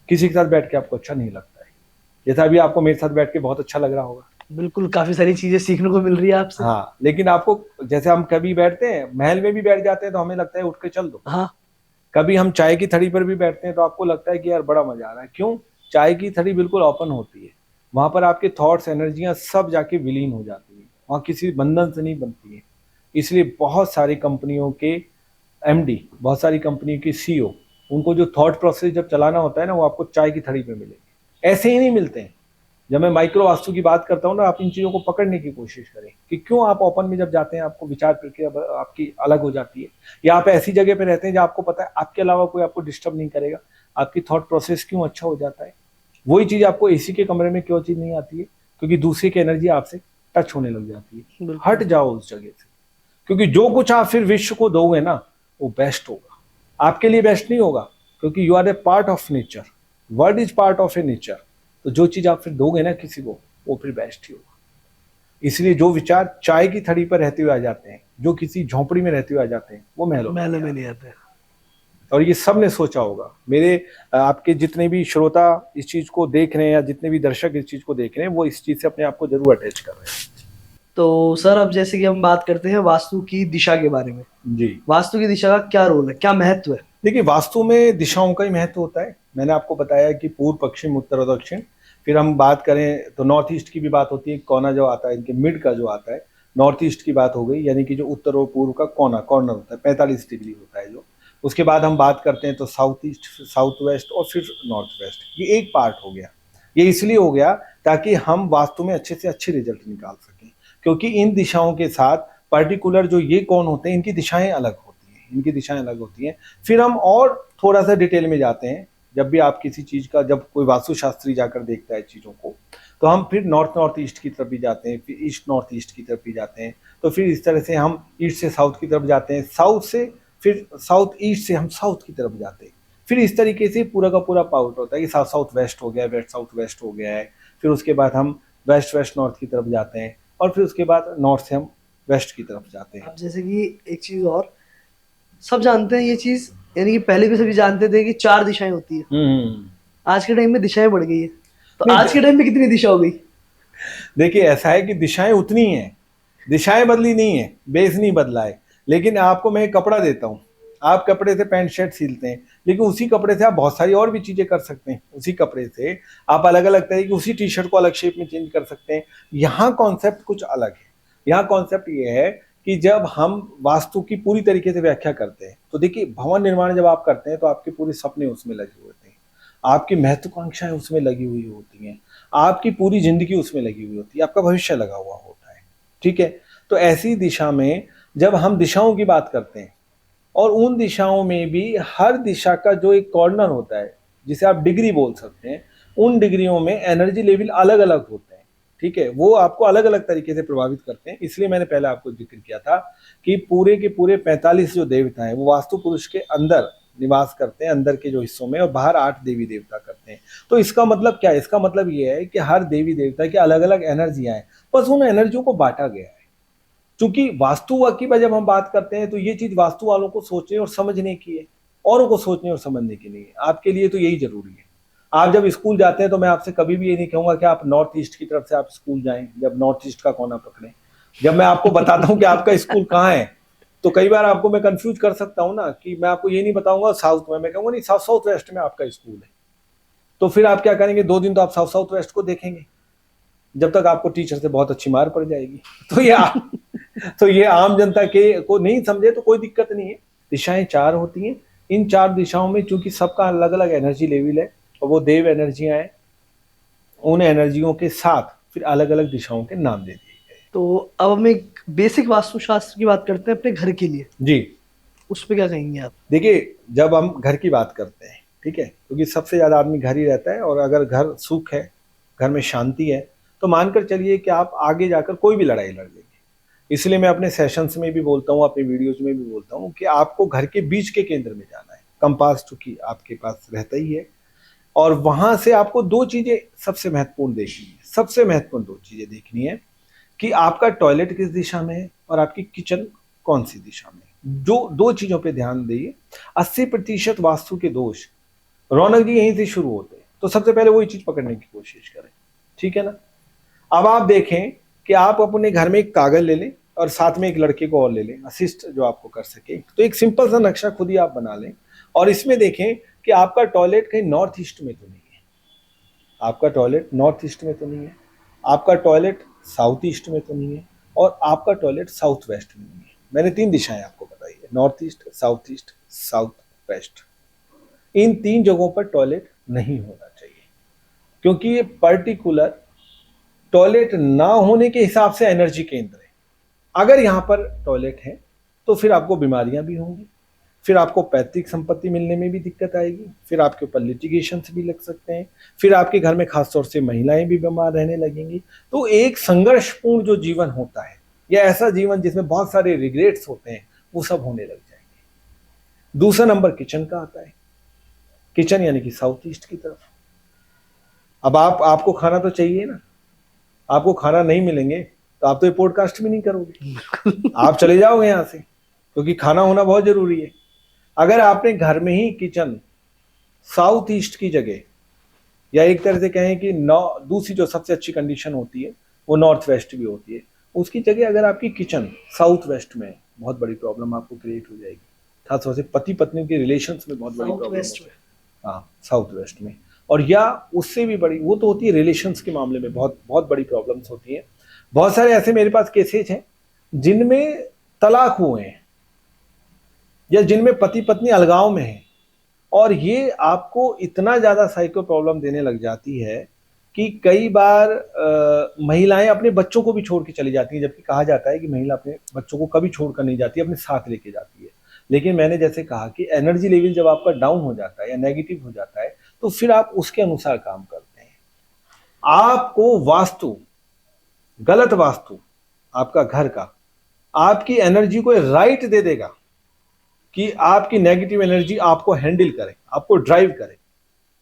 किसी के साथ बैठ के आपको अच्छा नहीं लगता है। जैसा अभी आपको मेरे साथ बैठ के बहुत अच्छा लग रहा होगा। बिल्कुल, काफी सारी चीजें सीखने को मिल रही है आपसे। हाँ, लेकिन आपको, जैसे हम कभी बैठते हैं महल में भी बैठ जाते हैं तो हमें लगता है उठ के चल दो। हाँ, कभी हम चाय की थड़ी पर भी बैठते हैं तो आपको लगता है कि यार बड़ा मजा आ रहा है। क्यों? चाय की थड़ी बिल्कुल ओपन होती है, वहां पर आपके थॉट्स एनर्जियां सब जाके विलीन हो जाती है, वहां किसी बंधन से नहीं बनती है। इसलिए बहुत सारी कंपनियों के एमडी, बहुत सारी कंपनियों के सीईओ, उनको जो थॉट प्रोसेस जब चलाना होता है ना, वो आपको चाय की थड़ी पे मिलेंगे, ऐसे ही नहीं मिलते हैं। जब मैं माइक्रो वास्तु की बात करता हूँ ना, आप इन चीजों को पकड़ने की कोशिश करें कि क्यों आप ओपन में जब जाते हैं आपको विचार प्रक्रिया आपकी अलग हो जाती है, या आप ऐसी जगह पे रहते हैं जहाँ आपको पता है आपके अलावा कोई आपको डिस्टर्ब नहीं करेगा, आपकी थॉट प्रोसेस क्यों अच्छा हो जाता है। वही चीज आपको एसी के कमरे में क्यों चीज नहीं आती है? क्योंकि दूसरे की एनर्जी आपसे टच होने लग जाती है। बिल्कुल। हट जाओ उस जगह से, क्योंकि जो कुछ आप फिर विश्व को दोगे ना वो बेस्ट होगा, आपके लिए बेस्ट नहीं होगा, क्योंकि you are a part of nature, world is part of a nature. तो जो चीज आप फिर दोगे ना किसी को वो फिर बेस्ट ही होगा। इसलिए जो विचार चाय की थड़ी पर रहते हुए आ जाते हैं, जो किसी झोंपड़ी में रहते हुए आ जाते हैं, वो महलों महलों में में आते नहीं हैं। आते। और ये सब ने सोचा होगा। मेरे आपके जितने भी श्रोता इस चीज को देख रहे हैं या जितने भी दर्शक इस चीज को देख रहे हैं, वो इस चीज से अपने आप को जरूर अटैच कर रहे हैं। तो सर अब जैसे कि हम बात करते हैं वास्तु की दिशा के बारे में, जी, वास्तु की दिशा का क्या रोल है, क्या महत्व है? देखिए वास्तु में दिशाओं का ही महत्व होता है। मैंने आपको बताया कि पूर्व, पश्चिम, उत्तर और दक्षिण। फिर हम बात करें तो नॉर्थ ईस्ट की भी बात होती है, कोना जो आता है इनके मिड का जो आता है, नॉर्थ ईस्ट की बात हो गई, यानी कि जो उत्तर और पूर्व का कोना, कॉर्नर होता है, 45 डिग्री होता है जो। उसके बाद हम बात करते हैं तो साउथ ईस्ट, साउथ वेस्ट और फिर नॉर्थ वेस्ट, ये एक पार्ट हो गया। ये इसलिए हो गया ताकि हम वास्तु में अच्छे से अच्छे रिजल्ट निकाल सकें, क्योंकि इन दिशाओं के साथ पर्टिकुलर जो ये कौन होते हैं इनकी दिशाएं अलग होती हैं, इनकी दिशाएं अलग होती हैं। फिर हम और थोड़ा सा डिटेल में जाते हैं। जब भी आप किसी चीज का, जब कोई वास्तुशास्त्री जाकर देखता है चीजों को, तो हम फिर नॉर्थ ईस्ट की तरफ भी जाते हैं, फिर ईस्ट नॉर्थ ईस्ट की तरफ भी जाते हैं। तो फिर इस तरह से हम ईस्ट से साउथ की तरफ जाते हैं, साउथ से फिर साउथ ईस्ट से हम साउथ की तरफ जाते हैं। फिर इस तरीके से पूरा का पूरा पाउट होता है कि साउथ साउथ वेस्ट हो गया, वेस्ट साउथ वेस्ट हो गया है। फिर उसके बाद हम वेस्ट वेस्ट नॉर्थ की तरफ जाते हैं, और फिर उसके बाद नॉर्थ से हम वेस्ट की तरफ जाते हैं। अब जैसे कि एक चीज और, सब जानते हैं ये चीज, यानी कि पहले भी सभी जानते थे कि 4 दिशाएं होती है। आज के टाइम में दिशाएं बढ़ गई है, तो नहीं, आज के टाइम में कितनी दिशा हो गई? देखिए ऐसा है कि दिशाएं उतनी हैं, दिशाएं बदली नहीं है, बेस नहीं बदला है। लेकिन आपको मैं एक कपड़ा देता हूँ, आप कपड़े से पैंट शर्ट सिलते हैं, लेकिन उसी कपड़े से आप बहुत सारी और भी चीजें कर सकते हैं। उसी कपड़े से आप अलग अलग तरह की उसी टी शर्ट को अलग शेप में चेंज कर सकते हैं। यहाँ कॉन्सेप्ट कुछ अलग है। यहाँ कॉन्सेप्ट ये है कि जब हम वास्तु की पूरी तरीके से व्याख्या करते हैं, तो देखिए भवन निर्माण जब आप करते हैं तो आपके पूरे सपने उसमें लगे होते हैं, आपकी महत्वाकांक्षाएं उसमें लगी हुई होती हैं, आपकी पूरी जिंदगी उसमें लगी हुई होती है, आपका भविष्य लगा हुआ होता है। ठीक है, तो ऐसी दिशा में जब हम दिशाओं की बात करते हैं, और उन दिशाओं में भी हर दिशा का जो एक कॉर्नर होता है, जिसे आप डिग्री बोल सकते हैं, उन डिग्रियों में एनर्जी लेवल अलग अलग होते हैं। ठीक है, वो आपको अलग अलग तरीके से प्रभावित करते हैं। इसलिए मैंने पहले आपको जिक्र किया था कि पूरे के पूरे 45 जो देवता हैं वो वास्तु पुरुष के अंदर निवास करते हैं, अंदर के जो हिस्सों में, और बाहर 8 देवी देवता करते हैं। तो इसका मतलब क्या है? इसका मतलब ये है कि हर देवी देवता की अलग अलग एनर्जियां हैं, बस उन एनर्जियों को बांटा गया है। क्योंकि वास्तु की जब हम बात करते हैं तो ये चीज वास्तु वालों को सोचने और समझने की है, औरों को सोचने और समझने की नहीं है। आपके लिए तो यही जरूरी है। आप जब स्कूल जाते हैं तो मैं आपसे कभी भी ये नहीं कहूंगा कि आप नॉर्थ ईस्ट की तरफ से आप स्कूल जाएं, जब नॉर्थ ईस्ट का कोना पकड़ें। जब मैं आपको बताता हूं कि आपका स्कूल कहाँ है, तो कई बार आपको मैं कंफ्यूज कर सकता हूं ना, कि मैं आपको ये नहीं बताऊंगा साउथ में, मैं कहूंगा नहीं साउथ साउथ वेस्ट में आपका स्कूल है। तो फिर आप क्या करेंगे, 2 दिन तो आप साउथ साउथ वेस्ट को देखेंगे, जब तक आपको टीचर से बहुत अच्छी मार पड़ जाएगी। तो ये आम जनता के को नहीं समझे तो कोई दिक्कत नहीं है। दिशाएं 4 होती हैं। इन 4 दिशाओं में चूंकि सबका अलग अलग एनर्जी लेवल है, और वो देव एनर्जियां हैं, उन एनर्जियों के साथ फिर अलग अलग दिशाओं के नाम दे दिए गए। तो अब हम एक बेसिक वास्तुशास्त्र की बात करते हैं अपने घर के लिए, जी, उस पर क्या कहेंगे आप? देखिए जब हम घर की बात करते हैं, ठीक है, क्योंकि सबसे ज्यादा आदमी घर ही रहता है, और अगर घर सुख है, घर में शांति है, तो मानकर चलिए कि आप आगे जाकर कोई भी लड़ाई लड़ लेंगे। इसलिए मैं अपने सेशंस में भी बोलता हूँ, अपने वीडियोज में भी बोलता हूँ कि आपको घर के बीच के केंद्र में जाना है। कंपास चूंकि आपके पास रहता ही है, और वहां से आपको 2 चीजें सबसे महत्वपूर्ण देखनी है। सबसे महत्वपूर्ण 2 चीजें देखनी है कि आपका टॉयलेट किस दिशा में है और आपकी किचन कौन सी दिशा में है। जो 2 चीजों पे ध्यान दीजिए। 80% वास्तु के दोष, रौनक जी, यहीं से शुरू होते हैं। तो सबसे पहले वही चीज पकड़ने की कोशिश करें, ठीक है ना। अब आप देखें कि आप अपने घर में एक कागज ले लें और साथ में एक लड़के को और ले लें, असिस्ट जो आपको कर सके। तो एक सिंपल सा नक्शा खुद ही आप बना लें, और इसमें देखें कि आपका टॉयलेट कहीं नॉर्थ ईस्ट में तो नहीं है, आपका टॉयलेट नॉर्थ ईस्ट में तो नहीं है, आपका टॉयलेट साउथ ईस्ट में तो नहीं है, और आपका टॉयलेट साउथ वेस्ट में नहीं है। मैंने 3 दिशाएं आपको बताई है, नॉर्थ ईस्ट, साउथ वेस्ट। इन 3 जगहों पर टॉयलेट नहीं होना चाहिए, क्योंकि ये पर्टिकुलर टॉयलेट ना होने के हिसाब से एनर्जी केंद्र है। अगर यहां पर टॉयलेट है तो फिर आपको बीमारियां भी होंगी, फिर आपको पैतृक संपत्ति मिलने में भी दिक्कत आएगी, फिर आपके ऊपर लिटिगेशन भी लग सकते हैं, फिर आपके घर में खासतौर से महिलाएं भी बीमार रहने लगेंगी। तो एक संघर्षपूर्ण जो जीवन होता है या ऐसा जीवन जिसमें बहुत सारे रिग्रेट्स होते हैं, वो सब होने लग जाएंगे। दूसरा नंबर किचन का आता है, किचन यानी कि साउथ ईस्ट की तरफ। अब आपको खाना तो चाहिए ना, आपको खाना नहीं मिलेंगे तो आप तो ये पॉडकास्ट भी नहीं करोगे, आप चले जाओगे यहाँ से, क्योंकि खाना होना बहुत जरूरी है। अगर आपने घर में ही किचन साउथ ईस्ट की जगह, या एक तरह से कहें कि दूसरी जो सबसे अच्छी कंडीशन होती है वो नॉर्थ वेस्ट भी होती है, उसकी जगह अगर आपकी किचन साउथ वेस्ट में है, बहुत बड़ी प्रॉब्लम आपको क्रिएट हो जाएगी, खासतौर से पति पत्नी के रिलेशंस में बहुत बड़ी प्रॉब्लम। हाँ, साउथ वेस्ट में। और या उससे भी बड़ी, वो तो होती है रिलेशंस के मामले में बहुत बहुत बड़ी प्रॉब्लम्स होती हैं। बहुत सारे ऐसे मेरे पास केसेज हैं जिनमें तलाक हुए हैं या जिनमें पति पत्नी अलगाव में है, और ये आपको इतना ज्यादा साइको प्रॉब्लम देने लग जाती है कि कई बार महिलाएं अपने बच्चों को भी छोड़ के चली जाती हैं, जबकि कहा जाता है कि महिला अपने बच्चों को कभी छोड़कर नहीं जाती, अपने साथ लेके जाती है। लेकिन मैंने जैसे कहा कि एनर्जी लेवल जब आपका डाउन हो जाता है या नेगेटिव हो जाता है, तो फिर आप उसके अनुसार काम करते हैं। आपको वास्तु, गलत वास्तु आपका घर का आपकी एनर्जी को राइट दे देगा कि आपकी नेगेटिव एनर्जी आपको हैंडल करे, आपको ड्राइव करे।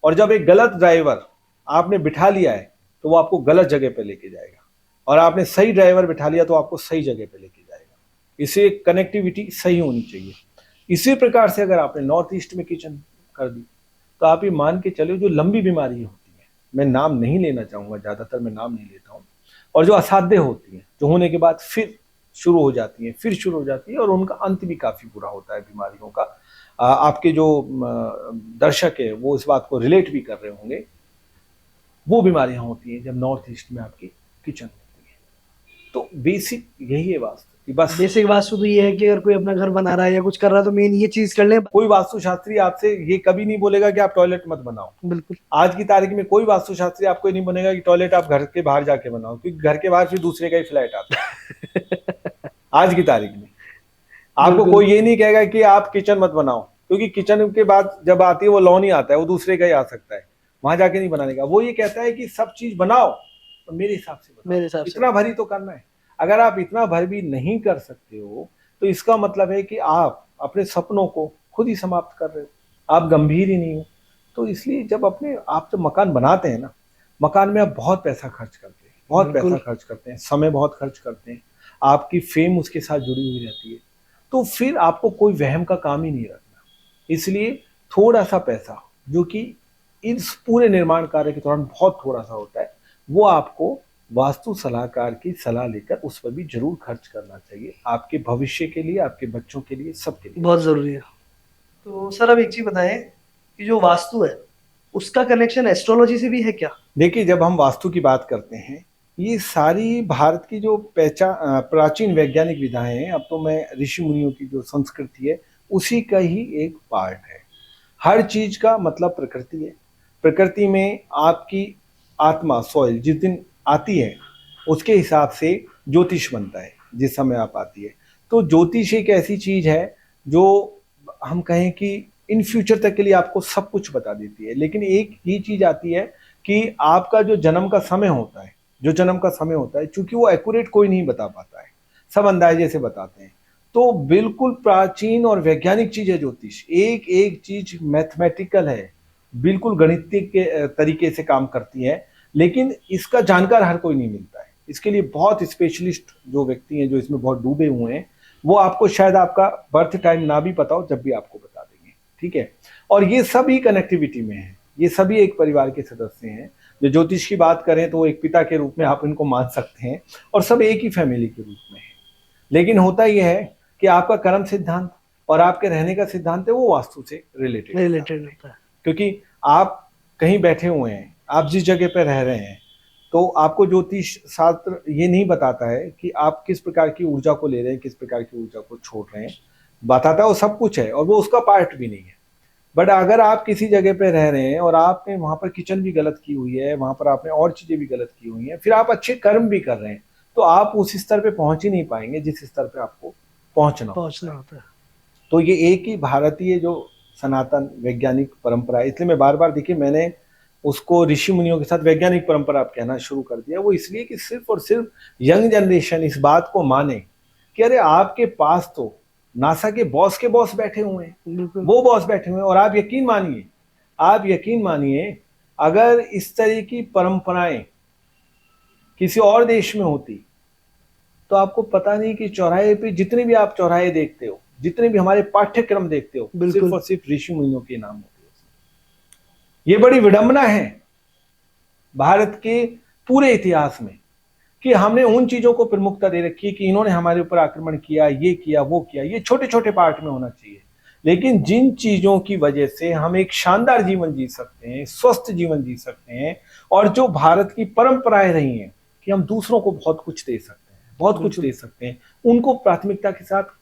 और जब एक गलत ड्राइवर आपने बिठा लिया है तो वो आपको गलत जगह पे लेके जाएगा, और आपने सही ड्राइवर बिठा लिया तो आपको सही जगह पे लेके जाएगा। इसे कनेक्टिविटी सही होनी चाहिए। इसी प्रकार से अगर आपने नॉर्थ ईस्ट में किचन कर दी, तो आप ये मान के चलो जो लंबी बीमारी होती है, मैं नाम नहीं लेना चाहूंगा, ज्यादातर मैं नाम नहीं लेता हूँ, और जो असाध्य होती है, जो होने के बाद फिर शुरू हो जाती है, फिर शुरू हो जाती है, और उनका अंत भी काफी बुरा होता है बीमारियों का। आपके जो दर्शक है वो इस बात को रिलेट भी कर रहे होंगे, वो बीमारियां होती हैं जब नॉर्थ ईस्ट में आपकी किचन होती है। तो बेसिक यही है वास्तु कि बस बेसिक वास्तु तो ये है कि अगर कोई अपना घर बना रहा है या कुछ कर रहा है तो मेन ये चीज कर ले। कोई वास्तुशास्त्री आपसे ये कभी नहीं बोलेगा कि आप टॉयलेट मत बनाओ। बिल्कुल, आज की तारीख में कोई वास्तुशास्त्री आपको नहीं बोलेगा कि टॉयलेट आप घर के बाहर जाके बनाओ, क्योंकि घर के बाहर फिर दूसरे का ही फ्लैट आता है। आज की तारीख में आपको कोई ये नहीं कहेगा कि आप किचन मत बनाओ, क्योंकि किचन के बाद जब आती है वो लॉन ही आता है, वो दूसरे का ही आ सकता है, वहां जाके नहीं बनाने का। वो ये कहता है कि सब चीज बनाओ तो मेरे हिसाब से बनाओ, मेरे हिसाब से इतना भर ही तो करना है। अगर आप इतना भर भी नहीं कर सकते हो तो इसका मतलब है कि आप अपने सपनों को खुद ही समाप्त कर रहे हो, आप गंभीर ही नहीं हो। तो इसलिए आप जब मकान बनाते हैं ना, मकान में आप बहुत पैसा खर्च करते हैं, बहुत पैसा खर्च करते हैं, समय बहुत खर्च करते हैं, आपकी फेम उसके साथ जुड़ी हुई रहती है, तो फिर आपको कोई वहम का काम ही नहीं रखना। इसलिए थोड़ा सा पैसा, जो कि इस पूरे निर्माण कार्य के दौरान बहुत थोड़ा सा होता है, वो आपको वास्तु सलाहकार की सलाह लेकर उस पर भी जरूर खर्च करना चाहिए, आपके भविष्य के लिए, आपके बच्चों के लिए, सबके लिए बहुत जरूरी है। तो सर अब एक चीज बताएं कि जो वास्तु है उसका कनेक्शन एस्ट्रोलॉजी से भी है क्या? देखिए, जब हम वास्तु की बात करते हैं, ये सारी भारत की जो प्राचीन वैज्ञानिक विधाएं हैं, अब तो मैं ऋषि मुनियों की जो संस्कृति है उसी का ही एक पार्ट है। हर चीज का मतलब प्रकृति है। प्रकृति में आपकी आत्मा, सॉइल जिस दिन आती है उसके हिसाब से ज्योतिष बनता है, जिस समय आप आती है। तो ज्योतिष एक ऐसी चीज है जो हम कहें कि इन फ्यूचर तक के लिए आपको सब कुछ बता देती है। लेकिन एक ही चीज आती है कि आपका जो जन्म का समय होता है, चूंकि वो एक्यूरेट कोई नहीं बता पाता है, सब अंदाजे से बताते हैं। तो बिल्कुल प्राचीन और वैज्ञानिक चीज है ज्योतिष, एक एक चीज मैथमेटिकल है, बिल्कुल गणितीय के तरीके से काम करती है। लेकिन इसका जानकार हर कोई नहीं मिलता है। इसके लिए बहुत स्पेशलिस्ट जो व्यक्ति हैं, जो इसमें बहुत डूबे हुए हैं, वो आपको शायद आपका बर्थ टाइम ना भी पता हो, जब भी आपको बता देंगे, ठीक है। और ये सभी कनेक्टिविटी में है, ये सभी एक परिवार के सदस्य हैं। जो ज्योतिष की बात करें तो एक पिता के रूप में आप इनको मान सकते हैं, और सब एक ही फैमिली के रूप में है। लेकिन होता यह है कि आपका कर्म सिद्धांत और आपके रहने का सिद्धांत है वो वास्तु से रिलेटेड होता है। क्योंकि आप कहीं बैठे हुए हैं, आप जिस जगह पर रह रहे हैं, तो आपको ज्योतिष शास्त्र ये नहीं बताता है कि आप किस प्रकार की ऊर्जा को ले रहे हैं, किस प्रकार की ऊर्जा को छोड़ रहे हैं। बताता है वो सब कुछ है, और वो उसका पार्ट भी नहीं है। बट अगर आप किसी जगह पे रह रहे हैं और आपने वहां पर किचन भी गलत की हुई है, वहां पर आपने और चीजें भी गलत की हुई हैं, फिर आप अच्छे कर्म भी कर रहे हैं, तो आप उस स्तर पे पहुंच ही नहीं पाएंगे जिस स्तर पे आपको पहुंचना होता है। तो ये एक ही भारतीय जो सनातन वैज्ञानिक परंपरा है, इसलिए मैं बार बार, देखिए मैंने उसको ऋषि मुनियों के साथ वैज्ञानिक परंपरा आप कहना शुरू कर दिया, वो इसलिए कि सिर्फ और सिर्फ यंग जनरेशन इस बात को माने कि अरे आपके पास तो नासा के बॉस बैठे हुए हैं, बिल्कुल वो बॉस बैठे हुए हैं, और आप यकीन मानिए अगर इस तरह की परंपराएं किसी और देश में होती तो आपको पता नहीं कि चौराहे पे जितने भी आप चौराहे देखते हो, जितने भी हमारे पाठ्यक्रम देखते हो, सिर्फ बिल्कुल और सिर्फ ऋषि मुनियों के नाम होते हैं। ये बड़ी विडंबना है भारत के पूरे इतिहास में कि हमने उन चीजों को प्रमुखता दे रखी है कि इन्होंने हमारे ऊपर आक्रमण किया, ये किया, वो किया। ये छोटे छोटे पार्ट में होना चाहिए, लेकिन जिन चीजों की वजह से हम एक शानदार जीवन जी सकते हैं, स्वस्थ जीवन जी सकते हैं, और जो भारत की परंपराएं रही हैं कि हम दूसरों को बहुत कुछ दे सकते हैं, बहुत कुछ दे सकते हैं, उनको प्राथमिकता के साथ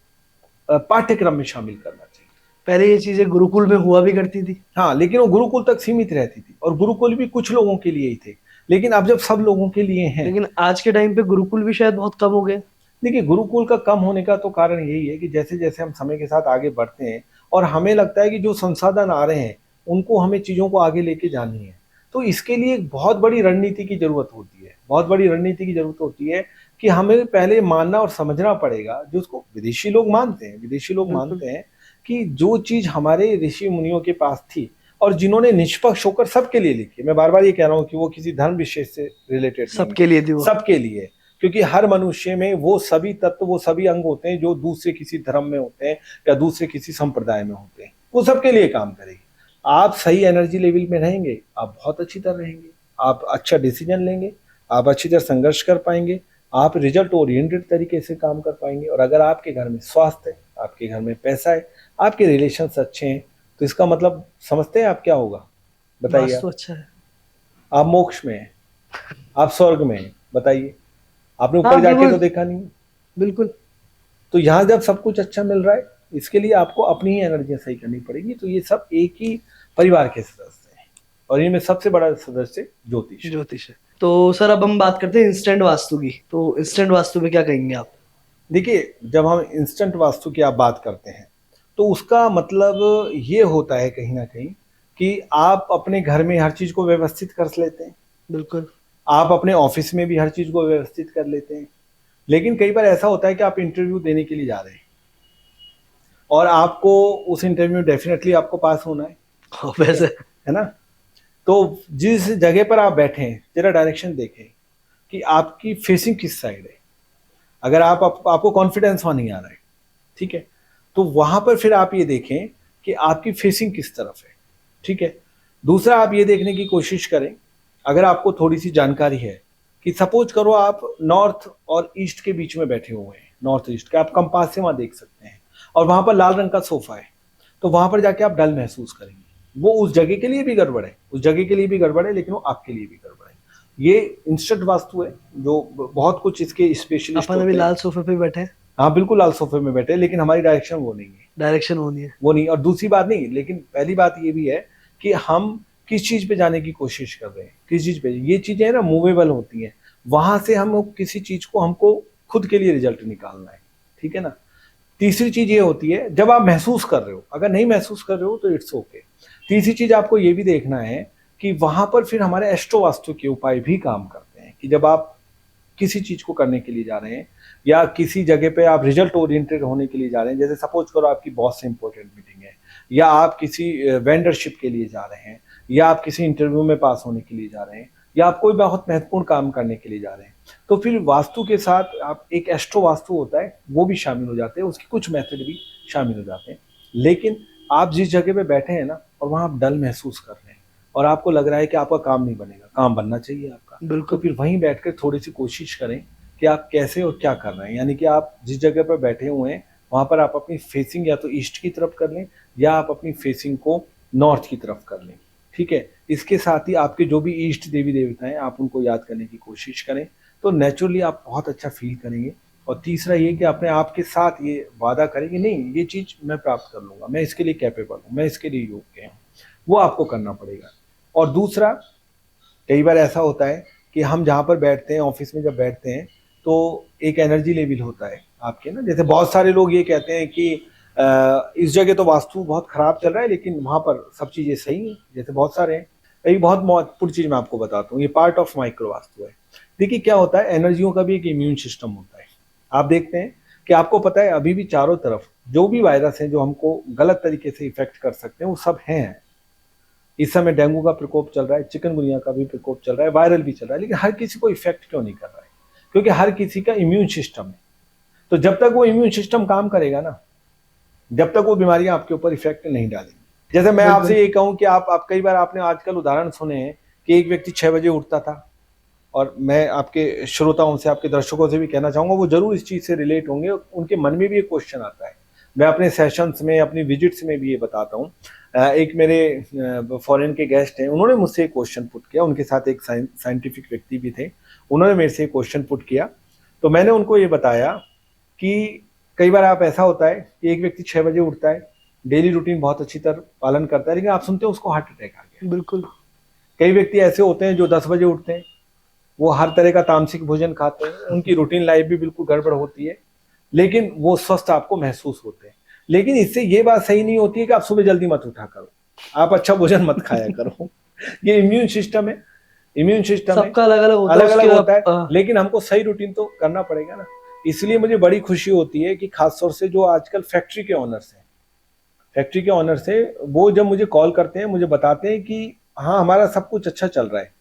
पाठ्यक्रम में शामिल करना चाहिए। पहले ये चीजें गुरुकुल में हुआ भी करती थी। हाँ, लेकिन वो गुरुकुल तक सीमित रहती थी, और गुरुकुल भी कुछ लोगों के लिए ही थे, लेकिन अब जब सब लोगों के लिए हैं। लेकिन आज के टाइम पे गुरुकुल भी शायद बहुत कम हो गए। देखिए, गुरुकुल का कम होने का तो कारण यही है कि जैसे जैसे हम समय के साथ आगे बढ़ते हैं और हमें लगता है कि जो संसाधन आ रहे हैं उनको हमें चीज़ों को आगे लेके जानी है, तो इसके लिए एक बहुत बड़ी रणनीति की जरूरत होती है, बहुत बड़ी रणनीति की जरूरत होती है कि हमें पहले मानना और समझना पड़ेगा, जो उसको विदेशी लोग मानते हैं, विदेशी लोग मानते हैं कि जो चीज हमारे ऋषि मुनियों के पास थी और जिन्होंने निष्पक्ष होकर सबके लिए लिखी, मैं बार बार ये कह रहा हूँ कि वो किसी धर्म विशेष से रिलेटेड सबके लिए थी वो। सबके लिए, क्योंकि हर मनुष्य में वो सभी तत्व, वो सभी अंग होते हैं जो दूसरे किसी धर्म में होते हैं या दूसरे किसी संप्रदाय में होते हैं, वो सबके लिए काम करेगी। आप सही एनर्जी लेवल में रहेंगे, आप बहुत अच्छी तरह रहेंगे, आप अच्छा डिसीजन लेंगे, आप अच्छी तरह संघर्ष कर पाएंगे, आप रिजल्ट ओरिएंटेड तरीके से काम कर पाएंगे। और अगर आपके घर में स्वास्थ्य है, आपके घर में पैसा है, आपके रिलेशंस अच्छे हैं, तो इसका मतलब समझते हैं आप क्या होगा, बताइए। तो अच्छा है, आप मोक्ष में हैं, आप स्वर्ग में हैं, बताइए। आपने ऊपर हाँ, जाके तो देखा नहीं, बिल्कुल। तो यहाँ जब सब कुछ अच्छा मिल रहा है, इसके लिए आपको अपनी ही एनर्जी सही करनी पड़ेगी। तो ये सब एक ही परिवार के सदस्य हैं, और इनमें सबसे बड़ा सदस्य ज्योतिष है। तो सर अब हम बात करते हैं इंस्टेंट वास्तु की। तो इंस्टेंट वास्तु में क्या कहेंगे आप? देखिए, जब हम इंस्टेंट वास्तु की आप बात करते हैं तो उसका मतलब ये होता है कहीं ना कहीं कि आप अपने घर में हर चीज को व्यवस्थित कर लेते हैं, बिल्कुल। आप अपने ऑफिस में भी हर चीज को व्यवस्थित कर लेते हैं, लेकिन कई बार ऐसा होता है कि आप इंटरव्यू देने के लिए जा रहे हैं और आपको उस इंटरव्यू में डेफिनेटली आपको पास होना है, वैसे है ना। तो जिस जगह पर आप बैठे हैं, जरा डायरेक्शन देखें कि आपकी फेसिंग किस साइड है। अगर आपको कॉन्फिडेंस वहां नहीं आ रहा है, ठीक है, तो वहां पर फिर आप ये देखें कि आपकी फेसिंग किस तरफ है, ठीक है। दूसरा, आप ये देखने की कोशिश करें, अगर आपको थोड़ी सी जानकारी है कि सपोज करो आप नॉर्थ और ईस्ट के बीच में बैठे हुए हैं, नॉर्थ ईस्ट के, आप कंपास से वहां देख सकते हैं और वहां पर लाल रंग का सोफा है, तो वहां पर जाके आप डल महसूस करेंगे। वो उस जगह के लिए भी गड़बड़ है, उस जगह के लिए भी गड़बड़ है, लेकिन वो आपके लिए भी गड़बड़ है। ये इंस्टेंट वास्तु है, जो बहुत कुछ इसके स्पेशलिस्ट अपन अभी लाल सोफे पे बैठे हैं। हाँ बिल्कुल, लाल सोफे में बैठे, लेकिन हमारी डायरेक्शन वो नहीं है, डायरेक्शन होनी है वो नहीं। और दूसरी बात नहीं, लेकिन पहली बात ये भी है कि हम किस चीज पे जाने की कोशिश कर रहे हैं, किस चीज पे। ये चीजें है ना, मूवेबल होती हैं, वहां से हम किसी चीज को, हमको खुद के लिए रिजल्ट निकालना है, ठीक है ना। तीसरी चीज ये होती है, जब आप महसूस कर रहे हो, अगर नहीं महसूस कर रहे हो तो इट्स ओके। तीसरी चीज आपको ये भी देखना है कि वहां पर फिर हमारे एस्ट्रो वास्तु के उपाय भी काम करते हैं, कि जब आप किसी चीज को करने के लिए जा रहे हैं या किसी जगह पे आप रिजल्ट ओरिएंटेड होने के लिए जा रहे हैं, जैसे सपोज करो आपकी बॉस से इंपॉर्टेंट मीटिंग है, या आप किसी वेंडरशिप के लिए जा रहे हैं, या आप किसी इंटरव्यू में पास होने के लिए जा रहे हैं, या आप कोई बहुत महत्वपूर्ण काम करने के लिए जा रहे हैं, तो फिर वास्तु के साथ आप एक एस्ट्रो वास्तु होता है, वो भी शामिल हो जाते हैं, उसके कुछ मेथड भी शामिल हो जाते हैं। लेकिन आप जिस जगह पे बैठे हैं ना, और वहां आप डल महसूस कर रहे हैं और आपको लग रहा है कि आपका काम नहीं बनेगा, काम बनना चाहिए आपका, बिल्कुल। तो फिर वहीं बैठकर थोड़ी सी कोशिश करें कि आप कैसे और क्या कर रहे हैं। यानी कि आप जिस जगह पर बैठे हुए हैं वहां पर आप अपनी फेसिंग या तो ईस्ट की तरफ कर लें, या आप अपनी फेसिंग को नॉर्थ की तरफ कर लें, ठीक है। इसके साथ ही आपके जो भी इष्ट देवी देवता हैं, आप उनको याद करने की कोशिश करें, तो नेचुरली आप बहुत अच्छा फील करेंगे। और तीसरा ये कि अपने आप के साथ ये वादा करें कि नहीं, ये चीज़ मैं प्राप्त कर लूँगा, मैं इसके लिए कैपेबल हूँ, मैं इसके लिए योग्य हूँ, वो आपको करना पड़ेगा। और दूसरा, कई बार ऐसा होता है कि हम जहाँ पर बैठते हैं, ऑफिस में जब बैठते हैं, तो एक एनर्जी लेवल होता है आपके ना, जैसे बहुत सारे लोग ये कहते हैं कि इस जगह तो वास्तु बहुत खराब चल रहा है, लेकिन वहां पर सब चीजें सही हैं, जैसे बहुत सारे हैं। एक बहुत महत्वपूर्ण चीज मैं आपको बताता हूँ, ये पार्ट ऑफ माइक्रो वास्तु है। देखिए क्या होता है, एनर्जियों का भी एक इम्यून सिस्टम होता है। आप देखते हैं कि आपको पता है अभी भी चारों तरफ जो भी वायरस है जो हमको गलत तरीके से इफेक्ट कर सकते हैं वो सब हैं। इस समय डेंगू का प्रकोप चल रहा है, चिकनगुनिया का भी प्रकोप चल रहा है, वायरल भी चल रहा है, लेकिन हर किसी को इफेक्ट क्यों नहीं कर रहा है? क्योंकि हर किसी का इम्यून सिस्टम है। तो जब तक वो इम्यून सिस्टम काम करेगा ना, जब तक वो बीमारियां आपके ऊपर इफेक्ट नहीं डालेंगी। जैसे मैं आपसे ये कहूं कि आप कई बार आपने आजकल उदाहरण सुने हैं कि एक व्यक्ति 6 बजे उठता था, और मैं आपके श्रोताओं से, आपके दर्शकों से भी कहना चाहूंगा, वो जरूर इस चीज से रिलेट होंगे, उनके मन में भी एक क्वेश्चन आता है। मैं अपने सेशंस में, अपनी विजिट्स में भी ये बताता हूँ। एक मेरे फॉरेन के गेस्ट हैं, उन्होंने मुझसे एक क्वेश्चन पुट किया, उनके साथ एक साइंटिफिक व्यक्ति भी थे, उन्होंने मेरे से एक क्वेश्चन पुट किया। तो मैंने उनको ये बताया कि कई बार आप ऐसा होता है कि एक व्यक्ति 6 बजे उठता है, डेली रूटीन बहुत अच्छी तरह पालन करता है, लेकिन आप सुनते हैं उसको हार्ट अटैक आ गया। बिल्कुल। कई व्यक्ति ऐसे होते हैं जो 10 बजे उठते हैं, वो हर तरह का तामसिक भोजन खाते हैं, उनकी रूटीन लाइफ भी बिल्कुल गड़बड़ होती है, लेकिन वो स्वस्थ आपको महसूस होते हैं। लेकिन इससे ये बात सही नहीं होती है कि आप सुबह जल्दी मत उठा करो, आप अच्छा भोजन मत खाया करो। ये इम्यून सिस्टम है, इम्यून सिस्टम है, सबका अलग अलग होता अलग है, अलग होता है, हाँ। लेकिन हमको सही रूटीन तो करना पड़ेगा ना। इसलिए मुझे बड़ी खुशी होती है कि खासतौर से जो आजकल फैक्ट्री के ऑनर्स हैं, फैक्ट्री के ऑनर्स है, वो जब मुझे कॉल करते हैं, मुझे बताते हैं कि हाँ हमारा सब कुछ अच्छा चल रहा है,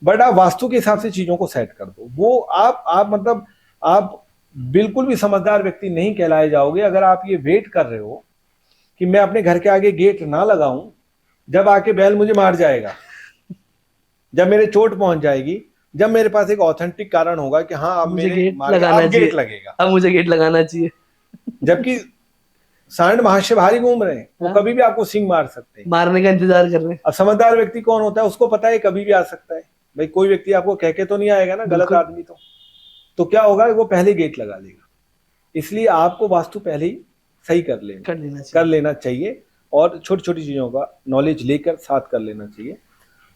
बट आप वास्तु के हिसाब से चीजों को सेट कर दो। वो आप मतलब आप बिल्कुल भी समझदार व्यक्ति नहीं कहलाए जाओगे अगर आप ये वेट कर रहे हो कि मैं अपने घर के आगे गेट ना लगाऊं, जब आके बैल मुझे मार जाएगा, जब मेरे चोट पहुंच जाएगी, जब मेरे पास एक ऑथेंटिक कारण होगा कि हाँ अब मुझे मेरे गेट मार लगाना अब चाहिए, गेट लगेगा। अब मुझे गेट लगाना चाहिए। जबकि सांड महाशय भारी घूम रहे हैं, वो हाँ। कभी भी आपको सिंग मार सकते हैं। मारने का इंतजार कर रहे हैं। अब समझदार व्यक्ति कौन होता है, उसको पता है कभी भी आ सकता है। भाई कोई व्यक्ति आपको कह के तो नहीं आएगा ना, गलत बिल्कुल। आदमी तो क्या होगा, वो पहले गेट लगा देगा। इसलिए आपको वास्तु पहले ही सही कर लेना चाहिए, और छोटी छोटी चीजों का नॉलेज लेकर साथ कर लेना चाहिए।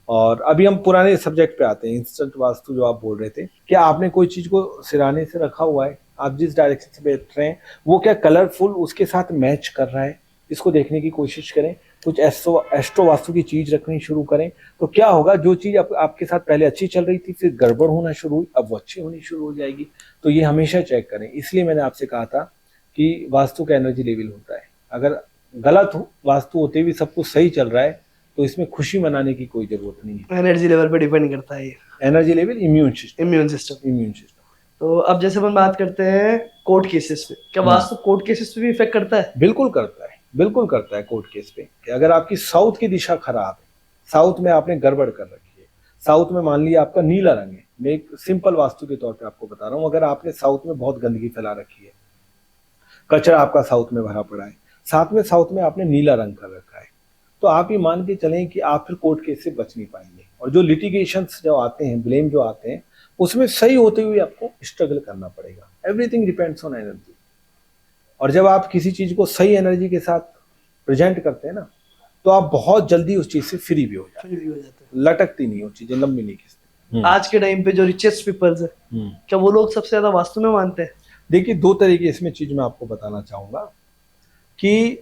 और अभी हम पुराने सब्जेक्ट पे आते हैं, इंस्टेंट वास्तु जो आप बोल रहे थे, क्या आपने कोई चीज को सिराने से रखा हुआ है, आप जिस डायरेक्शन से बैठ रहे हैं वो क्या कलरफुल उसके साथ मैच कर रहा है, इसको देखने की कोशिश करें। कुछ एस्ट्रो वास्तु की चीज रखनी शुरू करें, तो क्या होगा, जो चीज आपके साथ पहले अच्छी चल रही थी, फिर गड़बड़ होना शुरू हुई, अब वो अच्छी होनी शुरू हो जाएगी। तो ये हमेशा चेक करें। इसलिए मैंने आपसे कहा था कि वास्तु का एनर्जी लेवल होता है, अगर गलत वास्तु होते हुए सब कुछ सही चल रहा है तो इसमें खुशी मनाने की कोई जरूरत नहीं है। एनर्जी लेवल पे डिपेंड करता है ये। Energy level, immune system. तो अब जैसे अपन बात करते हैं कोर्ट केसेस पे, क्या वास्तु कोर्ट केसेस पे भी इफेक्ट करता है? बिल्कुल करता है कोर्ट केस पे। कि अगर आपकी साउथ की दिशा खराब है, साउथ में आपने गड़बड़ कर रखी है, साउथ में मान लिया आपका नीला रंग है, मैं एक सिंपल वास्तु के तौर पे आपको बता रहा हूँ, अगर आपने साउथ में बहुत गंदगी फैला रखी है, कचरा आपका साउथ में भरा पड़ा है, साथ में साउथ में आपने नीला रंग कर रखा है, तो आप ये मान के चलें कि आप फिर कोर्ट केस से बच नहीं पाएंगे। और जो लिटिगेशंस जो आते हैं, ब्लेम जो आते हैं, उसमें सही होते हुए आपको स्ट्रगल करना पड़ेगा। Everything depends on energy. और जब आप किसी चीज को सही एनर्जी के साथ प्रेजेंट करते हैं ना, तो आप बहुत जल्दी उस चीज से फ्री भी हो जाते हैं, लटकती नहीं हो चीजें, लंबी नहीं खिंचती। आज के टाइम पे जो रिचेस्ट पीपल्स है, क्या वो लोग सबसे ज्यादा वास्तु में मानते हैं? देखिए, दो तरह की इसमें चीज मैं आपको बताना चाहूंगा कि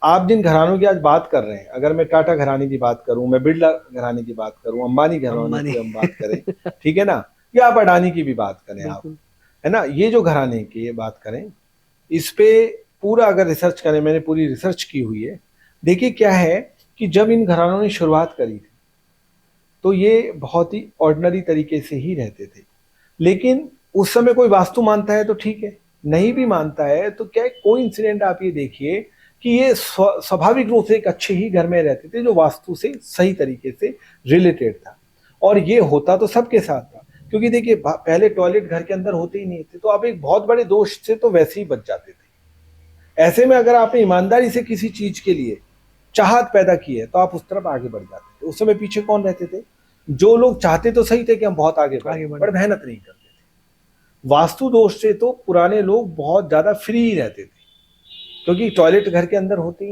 आप जिन घरानों की आज बात कर रहे हैं, अगर मैं टाटा घराने की बात करूं, मैं बिरला घराने की बात करूं, अंबानी घराने की हम बात करें, ठीक है ना, या आप अडानी की भी बात करें, आप, है ना, ये जो घराने की बात करें, इस पे पूरा अगर रिसर्च करें, मैंने पूरी रिसर्च की हुई है। देखिए क्या है कि जब इन घरानों ने शुरुआत करी थी तो ये बहुत ही ऑर्डिनरी तरीके से ही रहते थे, लेकिन उस समय कोई वास्तु मानता है तो ठीक है, नहीं भी मानता है तो क्या कोई इंसिडेंट आप ये देखिए कि ये स्वाभाविक रूप से एक अच्छे ही घर में रहते थे जो वास्तु से सही तरीके से रिलेटेड था। और ये होता तो सबके साथ था, क्योंकि देखिए पहले टॉयलेट घर के अंदर होते ही नहीं थे, तो आप एक बहुत बड़े दोष से तो वैसे ही बच जाते थे। ऐसे में अगर आपने ईमानदारी से किसी चीज के लिए चाहत पैदा की है तो आप उस तरफ आगे बढ़ जाते थे। उस समय पीछे कौन रहते थे? जो लोग चाहते तो सही थे कि हम बहुत आगे बढ़े, पर मेहनत नहीं करते थे। वास्तु दोष से तो पुराने लोग बहुत ज्यादा फ्री रहते थे, क्योंकि टॉयलेट घर के अंदर होते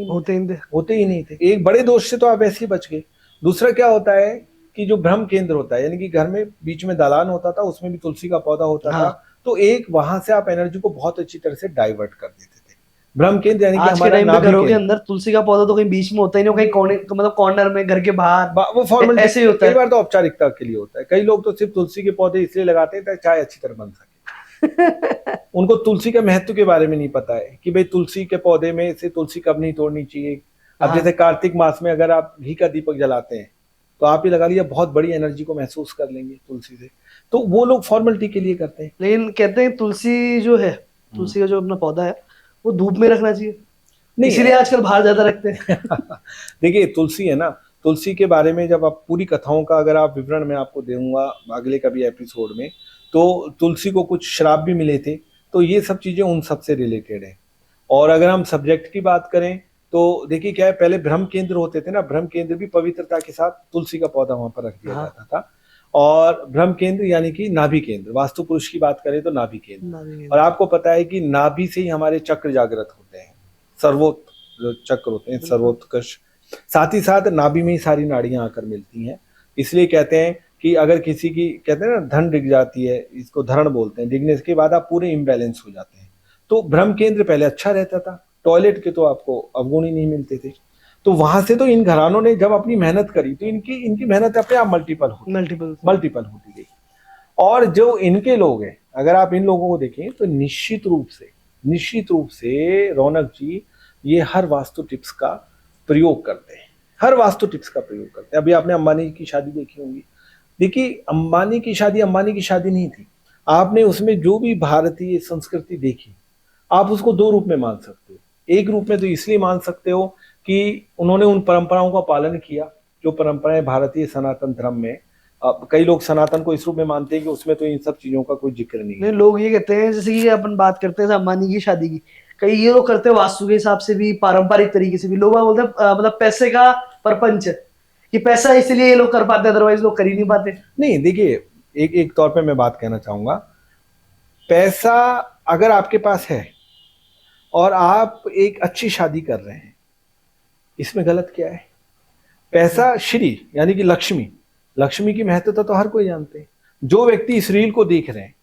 ही नहीं थे। एक बड़े दोष से तो आप ऐसे ही बच गए। दूसरा क्या होता है कि जो ब्रह्म केंद्र होता है, यानी कि घर में बीच में दालान होता था, उसमें भी तुलसी का पौधा होता था, तो एक वहां से आप एनर्जी को बहुत अच्छी तरह से डाइवर्ट कर देते थे। ब्रह्म केंद्र यानी कि आज के हमारा टाइम पे नाभि घरों के केंद्र। अंदर तुलसी का पौधा तो कहीं बीच में होता ही नहीं, कहीं कोने, मतलब कॉर्नर में, घर के बाहर, वो फॉर्मल ऐसे ही होता कई है। बार तो औपचारिकता के लिए होता है। कई लोग तो सिर्फ तुलसी के पौधे इसलिए लगाते हैं ताकि चाय अच्छी तरह बन सके। उनको तुलसी के महत्व के बारे में नहीं पता है कि भाई तुलसी के पौधे में से तुलसी कब नहीं तोड़नी चाहिए। अब हाँ। जैसे कार्तिक मास में अगर आप घी का दीपक जलाते हैं तो आप ये लगा लिया बहुत बड़ी एनर्जी को महसूस कर लेंगे तुलसी से। तो वो लोग फॉर्मेलिटी के लिए करते हैं। लेकिन कहते हैं तुलसी जो है, तुलसी का जो अपना पौधा है, वो धूप में रखना चाहिए, नहीं इसीलिए आजकल बाहर ज्यादा रखते हैं। देखिए तुलसी है ना, तुलसी के बारे में जब आप पूरी कथाओं का अगर आप विवरण मैं आपको दूंगा अगले कभी एपिसोड में, तो तुलसी को कुछ श्राप भी मिले थे, तो ये सब चीजें उन सब से रिलेटेड है। और अगर हम सब्जेक्ट की बात करें तो देखिए क्या है, पहले ब्रह्म केंद्र होते थे ना, ब्रह्म केंद्र भी पवित्रता के साथ तुलसी का पौधा वहां पर रख दिया हाँ। जाता था। और ब्रह्म केंद्र यानी कि नाभि केंद्र, वास्तु पुरुष की बात करें तो नाभि केंद्र। और आपको पता है कि नाभि से ही हमारे चक्र जागृत होते हैं, सर्वोत्त जो चक्र होते हैं, सर्वोत्कर्ष। साथ ही साथ नाभि में ही सारी नाड़ियां आकर मिलती हैं। इसलिए कहते हैं कि अगर किसी की कहते हैं ना धन डिग जाती है, इसको धरण बोलते हैं, डिगने के बाद आप पूरे इम्बैलेंस हो जाते हैं। तो ब्रह्म केंद्र पहले अच्छा रहता था, टॉयलेट के तो आपको अवगुण ही नहीं मिलते थे। तो वहां से तो इन घरानों ने जब अपनी मेहनत करी तो इनकी इनकी मेहनत अपने आप मल्टीपल होती गई। और जो इनके लोग हैं, अगर आप इन लोगों को देखें तो निश्चित रूप से रौनक जी ये हर वास्तु टिप्स का प्रयोग करते हैं, हर वास्तु टिप्स का प्रयोग करते हैं। अभी आपने अंबानी की शादी देखी होंगी। देखिए अंबानी की शादी नहीं थी। आपने उसमें जो भी भारतीय संस्कृति देखी, आप उसको दो रूप में मान सकते हो। एक रूप में तो इसलिए मान सकते हो कि उन्होंने उन परंपराओं का पालन किया जो परंपराएं भारतीय सनातन धर्म में, कई लोग सनातन को इस रूप में मानते हैं कि उसमें तो इन सब चीजों का कोई जिक्र नहीं है। लोग ये कहते हैं, जैसे कि अपन बात करते हैं अंबानी की शादी की, कई ये लोग करते हैं वास्तु के हिसाब से भी, पारंपरिक तरीके से भी। लोग बोलते हैं मतलब पैसे का परपंच, कि पैसा इसलिए ये लोग कर पाते हैं, अदरवाइज लोग कर ही नहीं पाते। नहीं देखिए, एक एक तौर पे मैं बात कहना चाहूंगा, पैसा अगर आपके पास है और आप एक अच्छी शादी कर रहे हैं, इसमें गलत क्या है? पैसा श्री यानी कि लक्ष्मी की महत्वता तो हर कोई जानते हैं। जो व्यक्ति इस रील को देख रहे हैं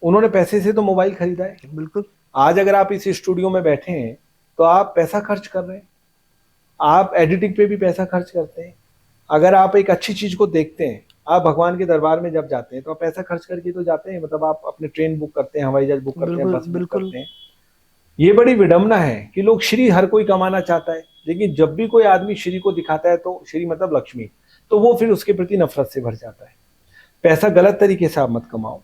उन्होंने पैसे से तो मोबाइल खरीदा है। बिल्कुल। आज अगर आप इस स्टूडियो में बैठे हैं तो आप पैसा खर्च कर रहे हैं, आप एडिटिंग पे भी पैसा खर्च करते हैं। अगर आप एक अच्छी चीज को देखते हैं, आप भगवान के दरबार में जब जाते हैं तो आप पैसा खर्च करके तो जाते हैं, मतलब आप अपने ट्रेन बुक करते हैं, हवाई जहाज बुक करते हैं, बस बुक करते हैं। ये बड़ी विडंबना है कि लोग श्री हर कोई कमाना चाहता है, लेकिन जब भी कोई आदमी श्री को दिखाता है तो श्री मतलब लक्ष्मी, तो वो फिर उसके प्रति नफरत से भर जाता है। पैसा गलत तरीके से आप मत कमाओ,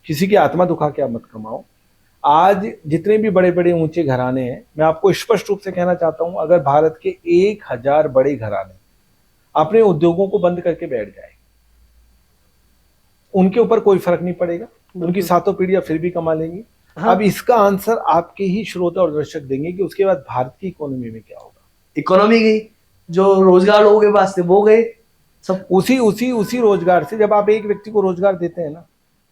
किसी की आत्मा दुखा के आप मत कमाओ। आज जितने भी बड़े बड़े ऊंचे घराने हैं, मैं आपको स्पष्ट रूप से कहना चाहता हूं, अगर भारत के 1000 बड़े घराने अपने उद्योगों को बंद करके बैठ जाए, उनके ऊपर कोई फर्क नहीं पड़ेगा, उनकी सातों पीढ़ियां फिर भी कमा लेंगी। हाँ। अब इसका आंसर आपके ही श्रोता और दर्शक देंगे कि उसके बाद भारत की इकोनॉमी में क्या होगा। इकोनॉमी गई, जो रोजगार लोगों के पास थे वो गए सब। उसी रोजगार से जब आप एक व्यक्ति को रोजगार देते हैं ना,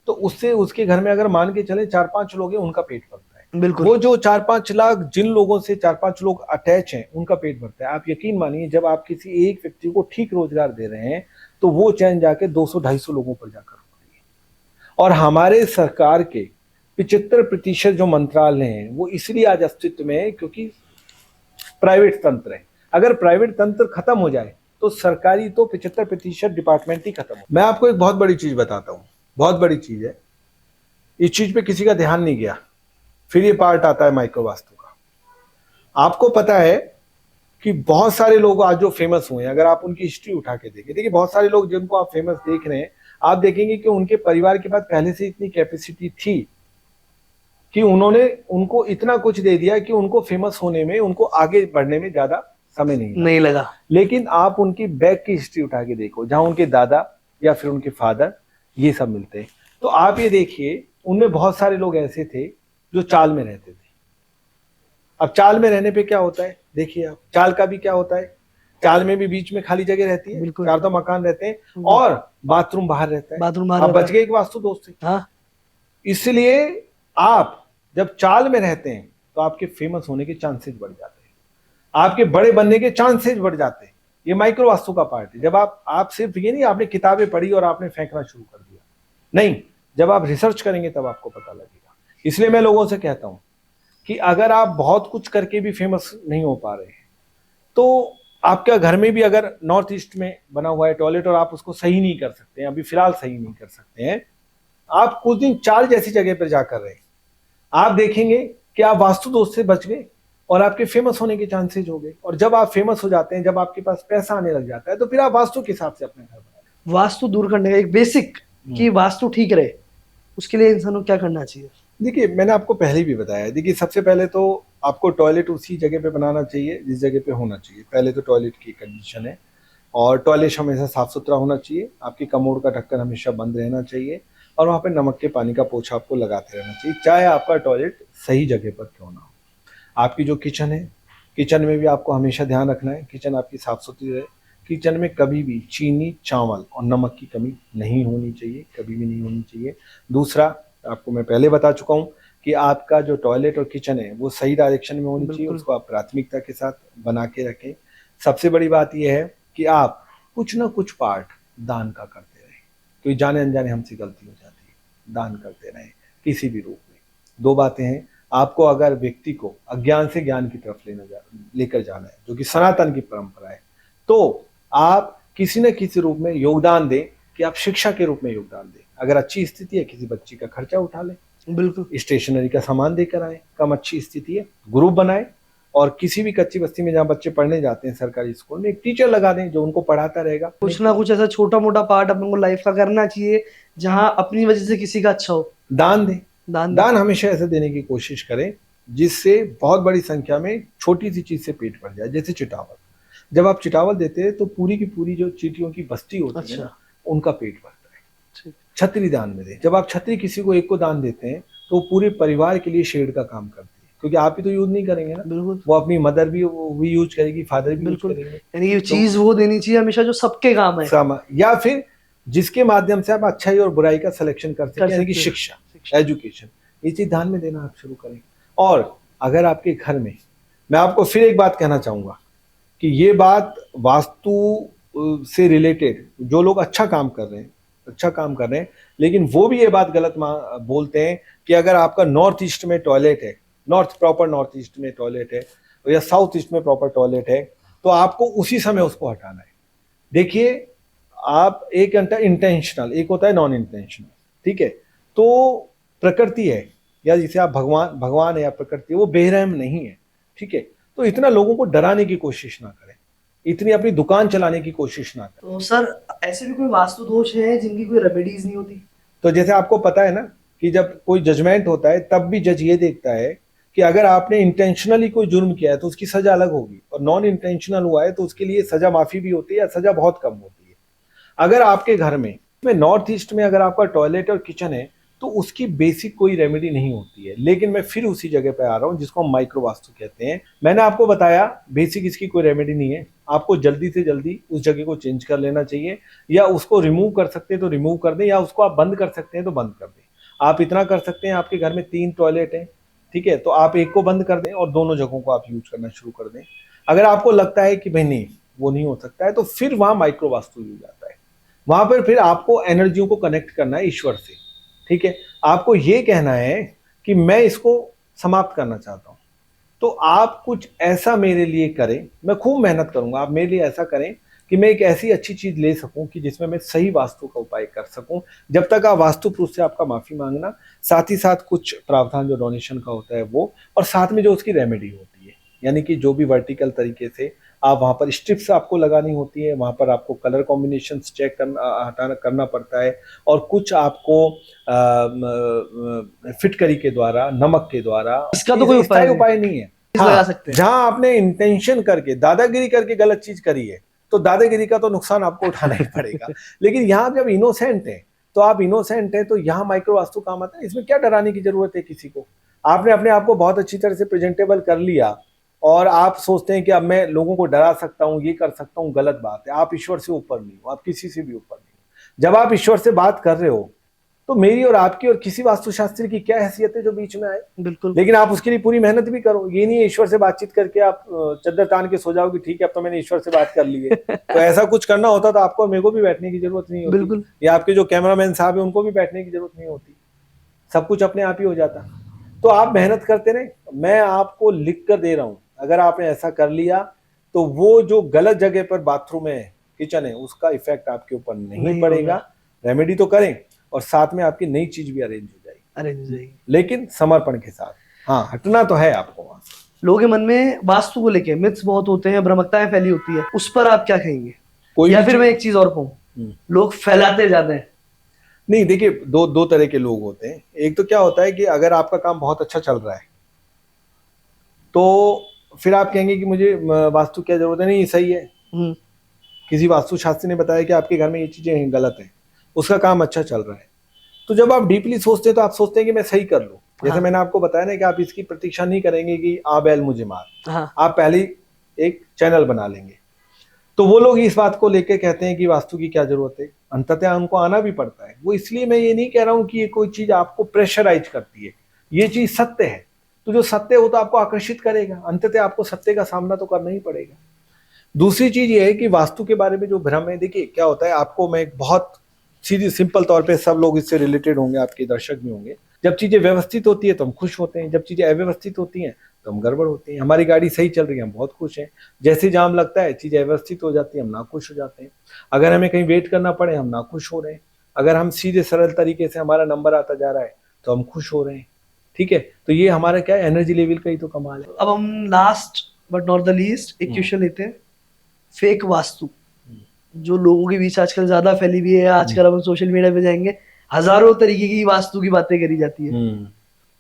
तो उससे उसके घर में अगर मान के चले 4-5 लोग हैं, उनका पेट भरता है। बिल्कुल। वो जो 4-5 लाख जिन लोगों से 4-5 लोग अटैच हैं, उनका पेट भरता है। आप यकीन मानिए, जब आप किसी एक व्यक्ति को ठीक रोजगार दे रहे हैं तो वो चैन जाके 200-250 लोगों पर जाकर रुकती है। और हमारे सरकार के 75% जो मंत्रालय हैं वो इसलिए आज अस्तित्व में है क्योंकि प्राइवेट तंत्र है। अगर प्राइवेट तंत्र खत्म हो जाए तो सरकारी तो 75% डिपार्टमेंट ही खत्म हो। मैं आपको एक बहुत बड़ी चीज बताता हूँ, बहुत बड़ी चीज है, इस चीज पे किसी का ध्यान नहीं गया। फिर ये पार्ट आता है माइक्रो वास्तु का। आपको पता है कि बहुत सारे लोग आज जो फेमस हुए हैं, अगर आप उनकी हिस्ट्री उठा के देखें, देखिए बहुत सारे लोग जिनको आप फेमस देख रहे हैं, आप देखेंगे कि उनके परिवार के पास पहले से इतनी कैपेसिटी थी कि उन्होंने उनको इतना कुछ दे दिया कि उनको फेमस होने में, उनको आगे बढ़ने में ज्यादा समय नहीं लगा। लेकिन आप उनकी बैक की हिस्ट्री उठा के देखो, जहां उनके दादा या फिर उनके फादर ये सब मिलते हैं, तो आप ये देखिए उनमें बहुत सारे लोग ऐसे थे जो चाल में रहते थे। अब चाल में रहने पे क्या होता है, देखिए आप, चाल का भी क्या होता है, चाल में भी बीच में खाली जगह रहती है, 4 मकान रहते हैं और बाथरूम बाहर रहता है। बाथरूम आप बच गए एक वास्तु दोस्त से। हाँ। इसलिए आप जब चाल में रहते हैं तो आपके फेमस होने के चांसेस बढ़ जाते हैं, आपके बड़े बनने के चांसेस बढ़ जाते हैं। ये माइक्रो वास्तु का पार्ट है। जब आप सिर्फ ये नहीं आपने किताबें पढ़ी और आपने फेंकना शुरू कर दिया, नहीं, जब आप रिसर्च करेंगे तब आपको पता लगेगा। इसलिए मैं लोगों से कहता हूं कि अगर आप बहुत कुछ करके भी फेमस नहीं हो पा रहे हैं, तो आपके घर में भी अगर नॉर्थ ईस्ट में बना हुआ है टॉयलेट और आप उसको सही नहीं कर सकते हैं, अभी फिलहाल सही नहीं कर सकते हैं, आप कुछ दिन चार्ज जैसी जगह पर जाकर रहे, आप देखेंगे कि आप वास्तु दोष से बच गए और आपके फेमस होने के चांसेस हो गए। और जब आप फेमस हो जाते हैं, जब आपके पास पैसा आने लग जाता है, तो फिर आप वास्तु के हिसाब से अपने घर बनाते वास्तु दूर करने का एक बेसिक कि वास्तु ठीक रहे, उसके लिए इंसान को क्या करना चाहिए? हैं। देखिए, मैंने आपको पहले भी बताया, देखिए सबसे पहले तो आपको टॉयलेट उसी जगह पे बनाना चाहिए जिस जगह पे होना चाहिए। पहले तो टॉयलेट की कंडीशन है, और टॉयलेट हमेशा साफ सुथरा होना चाहिए, आपकी कमोड का ढक्कन हमेशा बंद रहना चाहिए, और वहाँ पे नमक के पानी का पोछा आपको लगाते रहना चाहिए, चाहे आपका टॉयलेट सही जगह पर क्यों ना हो। आपकी जो किचन है, किचन में भी आपको हमेशा ध्यान रखना है, किचन आपकी साफ सुथरी रहे। किचन में कभी भी चीनी, चावल और नमक की कमी नहीं होनी चाहिए, कभी भी नहीं होनी चाहिए। दूसरा, आपको मैं पहले बता चुका हूँ कि आपका जो टॉयलेट और किचन है वो सही डायरेक्शन में होनी चाहिए, उसको आप प्राथमिकता के साथ बना के रखें। सबसे बड़ी बात यह है कि आप कुछ ना कुछ पार्ट दान का करते रहें, क्योंकि जाने अनजाने हमसे गलती हो जाती है। दान करते रहें किसी भी रूप में। दो बातें हैं, आपको अगर व्यक्ति को अज्ञान से ज्ञान की तरफ लेकर जाना है, जो कि सनातन की परंपरा है, तो आप किसी न किसी रूप में योगदान दें, कि आप शिक्षा के रूप में योगदान दें। अगर अच्छी स्थिति है, किसी बच्ची का खर्चा उठा लें, बिल्कुल, स्टेशनरी का सामान देकर आए। कम अच्छी स्थिति है, ग्रुप बनाए, और किसी भी कच्ची बस्ती में जहाँ बच्चे पढ़ने जाते हैं सरकारी स्कूल में, एक टीचर लगा दें जो उनको पढ़ाता रहेगा। कुछ ना कुछ ऐसा छोटा मोटा पार्ट अपन को लाइफ का करना चाहिए जहाँ अपनी वजह से किसी का अच्छा हो। दान दें, दान दान हमेशा ऐसे देने की कोशिश करें जिससे बहुत बड़ी संख्या में छोटी सी चीज से पेट भर जाए। जैसे चिटावल, जब आप चिटावल देते हैं तो पूरी की पूरी जो चींटियों की बस्ती होती है ना, उनका पेट भरता है। छतरी दान में दें, जब आप छतरी किसी को एक को दान देते हैं तो पूरे परिवार के लिए शेड का काम करती है, क्योंकि आप ही तो यूज नहीं करेंगे ना, बिल्कुल, वो अपनी मदर भी यूज करेगी, फादर भी यूज करेंगे। यानी ये चीज वो देनी चाहिए हमेशा जो सबके काम है, या फिर जिसके माध्यम से आप अच्छाई और बुराई का सिलेक्शन कर सकते हैं, यानी कि शिक्षा, एजुकेशन। ये चीज ध्यान में देना आप शुरू करें। और अगर आपके घर में, मैं आपको फिर एक बात कहना चाहूंगा कि ये बात वास्तु से रिलेटेड, जो लोग अच्छा काम कर रहे हैं, लेकिन वो भी ये बात गलत बोलते हैं कि अगर आपका नॉर्थ ईस्ट में टॉयलेट है, प्रॉपर नॉर्थ ईस्ट में टॉयलेट है, या साउथ ईस्ट में प्रॉपर टॉयलेट है, तो आपको उसी समय उसको हटाना है। देखिए, आप एक घंटा इंटेंशनल, एक होता है नॉन इंटेंशनल, ठीक है। तो प्रकृति है, या जिसे आप भगवान है या प्रकृति है, वो बेरहम नहीं है, ठीक है। तो इतना लोगों को डराने की कोशिश ना करें, इतनी अपनी दुकान चलाने की कोशिश ना करें। तो सर, ऐसे भी कोई वास्तु दोष है जिनकी कोई रेमेडीज नहीं होती? तो जैसे आपको पता है ना कि जब कोई जजमेंट होता है तब भी जज ये देखता है कि अगर आपने इंटेंशनली कोई जुर्म किया है तो उसकी सजा अलग होगी, और नॉन इंटेंशनल हुआ है तो उसके लिए सजा माफी भी होती है, या सजा बहुत कम होती है। अगर आपके घर में नॉर्थ ईस्ट में अगर आपका टॉयलेट और किचन है तो उसकी बेसिक कोई रेमेडी नहीं होती है, लेकिन मैं फिर उसी जगह पे आ रहा हूं जिसको हम माइक्रो वास्तु कहते हैं। मैंने आपको बताया बेसिक इसकी कोई रेमेडी नहीं है, आपको जल्दी से जल्दी उस जगह को चेंज कर लेना चाहिए, या उसको रिमूव कर सकते हैं तो रिमूव कर दें, या उसको आप बंद कर सकते हैं तो बंद कर दें। आप इतना कर सकते हैं, आपके घर में 3 टॉयलेट है, ठीक है, तो आप एक को बंद कर दें और दोनों जगहों को आप यूज करना शुरू कर दें। अगर आपको लगता है कि भाई नहीं, वो नहीं हो सकता है, तो फिर वहां माइक्रो वास्तु यूज आता है। वहां पर फिर आपको एनर्जियों को कनेक्ट करना है ईश्वर से, ठीक है। आपको ये कहना है कि मैं इसको समाप्त करना चाहता हूं, तो आप कुछ ऐसा मेरे लिए करें, मैं खूब मेहनत करूंगा, आप मेरे लिए ऐसा करें कि मैं एक ऐसी अच्छी चीज ले सकूं कि जिसमें मैं सही वास्तु का उपाय कर सकूं। जब तक आप वास्तु प्रूफ से आपका माफी मांगना, साथ ही साथ कुछ प्रावधान जो डोनेशन का होता है वो, और साथ में जो उसकी रेमेडी होती है, यानी कि जो भी वर्टिकल तरीके से आप वहां पर स्ट्रिप्स आपको लगानी होती है, वहां पर आपको कलर कॉम्बिनेशन चेक करना पड़ता है, और कुछ आपको फिटकरी के द्वारा, नमक के द्वारा, इसका तो कोई उपाय नहीं है। लगा सकते हैं। जहां आपने इंटेंशन करके, दादागिरी करके गलत चीज करी है, तो दादागिरी का तो नुकसान आपको उठाना ही पड़ेगा। लेकिन यहाँ जब इनोसेंट है, तो आप इनोसेंट है, तो यहाँ माइक्रो वास्तु काम आता है। इसमें क्या डराने की जरूरत है किसी को? आपने अपने आप को बहुत अच्छी तरह से प्रेजेंटेबल कर लिया, और आप सोचते हैं कि अब मैं लोगों को डरा सकता हूँ, ये कर सकता हूँ, गलत बात है। आप ईश्वर से ऊपर नहीं हो, आप किसी से भी ऊपर नहीं हो। जब आप ईश्वर से बात कर रहे हो, तो मेरी और आपकी और किसी वास्तुशास्त्री की क्या हैसियत है जो बीच में आए? बिल्कुल। लेकिन आप उसके लिए पूरी मेहनत भी करो। ये नहीं है ईश्वर से बातचीत करके आप चद्दर तान के सो जाओगे, ठीक है अब तो मैंने ईश्वर से बात कर ली है। तो ऐसा कुछ करना होता तो आपको और मेरे को भी बैठने की जरूरत नहीं होती, बिल्कुल। या आपके जो कैमरामैन साहब है उनको भी बैठने की जरूरत नहीं होती, सब कुछ अपने आप ही हो जाता। तो आप मेहनत करते रहे, मैं आपको लिख कर दे रहा हूँ, अगर आपने ऐसा कर लिया तो वो जो गलत जगह पर बाथरूम है, किचन है, उसका इफेक्ट आपके ऊपर नहीं नहीं पड़ेगा। होगा। रेमेडी तो करें और साथ में आपकी नई चीज भी अरेंज हो जाएगी, अरेंज हो जाएगी। लेकिन समर्पण के साथ। हाँ, हटना तो है आपको वहां से। लोगों के मन में वास्तु को लेके मिथ्स बहुत होते हैं, भ्रमकताएं फैली होती है, उस पर आप क्या कहेंगे? कोई या भी फिर मैं चीज एक चीज और कहूँ, हम्म। लोग फैलाते जाते हैं। नहीं, देखिए, दो तरह के लोग होते हैं। एक तो क्या होता है कि अगर आपका काम बहुत अच्छा चल रहा है तो फिर आप कहेंगे कि मुझे वास्तु क्या जरूरत है, नहीं सही है। हम्म। किसी वास्तु शास्त्री ने बताया कि आपके घर में ये चीजें गलत है, उसका काम अच्छा चल रहा है, तो जब आप डीपली सोचते हैं तो आप सोचते हैं कि मैं सही कर लूं। जैसे हाँ। मैंने आपको बताया ना कि आप इसकी प्रतीक्षा नहीं करेंगे कि आ बैल मुझे मार, हाँ। आप पहले ही एक चैनल बना लेंगे। तो वो लोग इस बात को लेकर कहते हैं कि वास्तु की क्या जरूरत है, अंततः उनको आना भी पड़ता है। वो इसलिए मैं ये नहीं कह रहा हूं कि ये कोई चीज आपको प्रेशराइज करती है, ये चीज सत्य है, तो जो सत्य हो तो आपको आकर्षित करेगा, अंततः आपको सत्य का सामना तो करना ही पड़ेगा। दूसरी चीज ये है कि वास्तु के बारे में जो भ्रम है, देखिए क्या होता है, आपको मैं एक बहुत सीधी सिंपल तौर पे, सब लोग इससे रिलेटेड होंगे, आपके दर्शक भी होंगे, जब चीजें व्यवस्थित होती है तो हम खुश होते हैं, जब चीजें अव्यवस्थित होती हैं तो हम गड़बड़ होती हैं। हमारी गाड़ी सही चल रही है, हम बहुत खुश हैं, जैसे जाम लगता है चीजें अव्यवस्थित हो जाती है, हम नाखुश हो जाते हैं। अगर हमें कहीं वेट करना पड़े, हम नाखुश हो रहे हैं। अगर हम सीधे सरल तरीके से हमारा नंबर आता जा रहा है तो हम खुश हो रहे हैं। ठीक है, तो ये हमारा क्या है, एनर्जी लेवल का ही तो कमाल है। अब हम last but not the least एक क्वेश्चन लेते हैं। फेक वास्तु जो लोगों के बीच आजकल ज्यादा फैली हुई है, आजकल हम सोशल मीडिया पे जाएंगे, हजारों तरीके की वास्तु की बातें करी जाती है,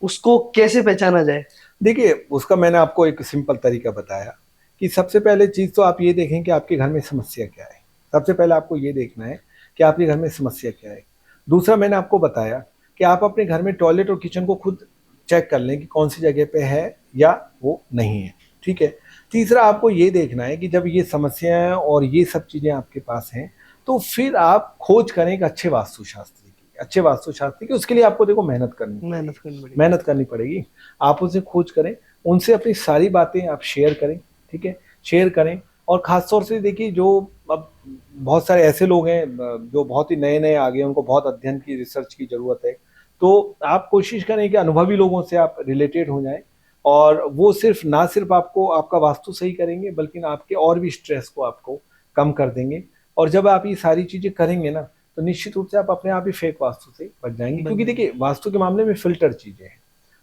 उसको कैसे पहचाना जाए? देखिए, उसका मैंने आपको एक सिंपल तरीका बताया कि सबसे पहले चीज तो आप ये देखें कि आपके घर में समस्या क्या है। सबसे पहले आपको ये देखना है कि आपके घर में समस्या क्या है। दूसरा, मैंने आपको बताया कि आप अपने घर में टॉयलेट और किचन को खुद चेक कर लें कि कौन सी जगह पे है या वो नहीं है। ठीक है। तीसरा, आपको ये देखना है कि जब ये समस्याएं और ये सब चीजें आपके पास हैं तो फिर आप खोज करें एक अच्छे वास्तुशास्त्री की, अच्छे वास्तुशास्त्री की। उसके लिए आपको देखो मेहनत करनी पड़ेगी, मेहनत करनी पड़ेगी। आप उनसे खोज करें, उनसे अपनी सारी बातें आप शेयर करें। ठीक है, शेयर करें। और खास तौर से देखिए, जो अब बहुत सारे ऐसे लोग हैं जो बहुत ही नए नए आ गए, उनको बहुत अध्ययन की, रिसर्च की जरूरत है, तो आप कोशिश करें कि अनुभवी लोगों से आप रिलेटेड हो जाएं, और वो सिर्फ ना सिर्फ आपको आपका वास्तु सही करेंगे बल्कि आपके और भी स्ट्रेस को आपको कम कर देंगे। और जब आप ये सारी चीजें करेंगे ना, तो निश्चित रूप से आप अपने आप ही फेक वास्तु से बच जाएंगे। क्योंकि देखिए, वास्तु के मामले में फिल्टर चीजें हैं।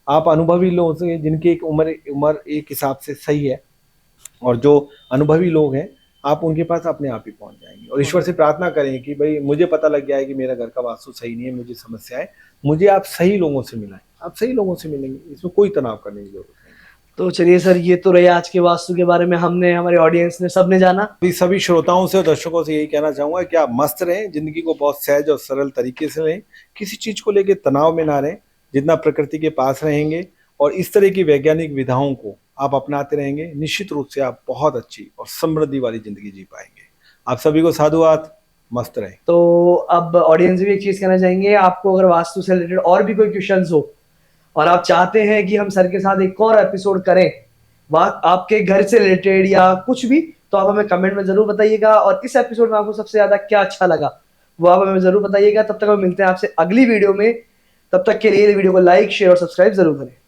आप अनुभवी लोगों से, जिनकी एक उम्र एक हिसाब से सही है, और जो अनुभवी लोग हैं, आप उनके पास अपने आप ही पहुंच जाएंगे। और ईश्वर से प्रार्थना करें कि भाई मुझे पता लग गया है कि मेरा घर का वास्तु सही नहीं है, मुझे समस्या है, मुझे आप सही लोगों से मिलाएं। आप सही लोगों से मिलेंगे, इसमें कोई तनाव करने की जरूरत नहीं। तो चलिए सर, ये तो रहे आज के वास्तु के बारे में, हमने, हमारे ऑडियंस ने, सबने जाना। सभी श्रोताओं से और दर्शकों से यही कहना चाहूंगा कि आप मस्त रहें, जिंदगी को बहुत सहज और सरल तरीके से रहें, किसी चीज को लेकर तनाव में ना रहें। जितना प्रकृति के पास रहेंगे और इस तरह की वैज्ञानिक विधाओं को आप अपनाते रहेंगे, निश्चित रूप से आप बहुत अच्छी और समृद्धि वाली जिंदगी जी पाएंगे। आप सभी को साधुवाद, मस्त रहें। तो अब ऑडियंस भी एक चीज कहना चाहेंगे, आपको अगर वास्तु से रिलेटेड और भी कोई क्वेश्चंस हो और आप चाहते हैं कि हम सर के साथ एक और एपिसोड करें, वहाँ आपके घर से रिलेटेड या कुछ भी, तो आप हमें कमेंट में जरूर बताइएगा। और इस एपिसोड में आपको सबसे ज्यादा क्या अच्छा लगा वो आप हमें जरूर बताइएगा। तब तक हम मिलते हैं आपसे अगली वीडियो में। तब तक के लिए वीडियो को लाइक, शेयर और सब्सक्राइब जरूर करें।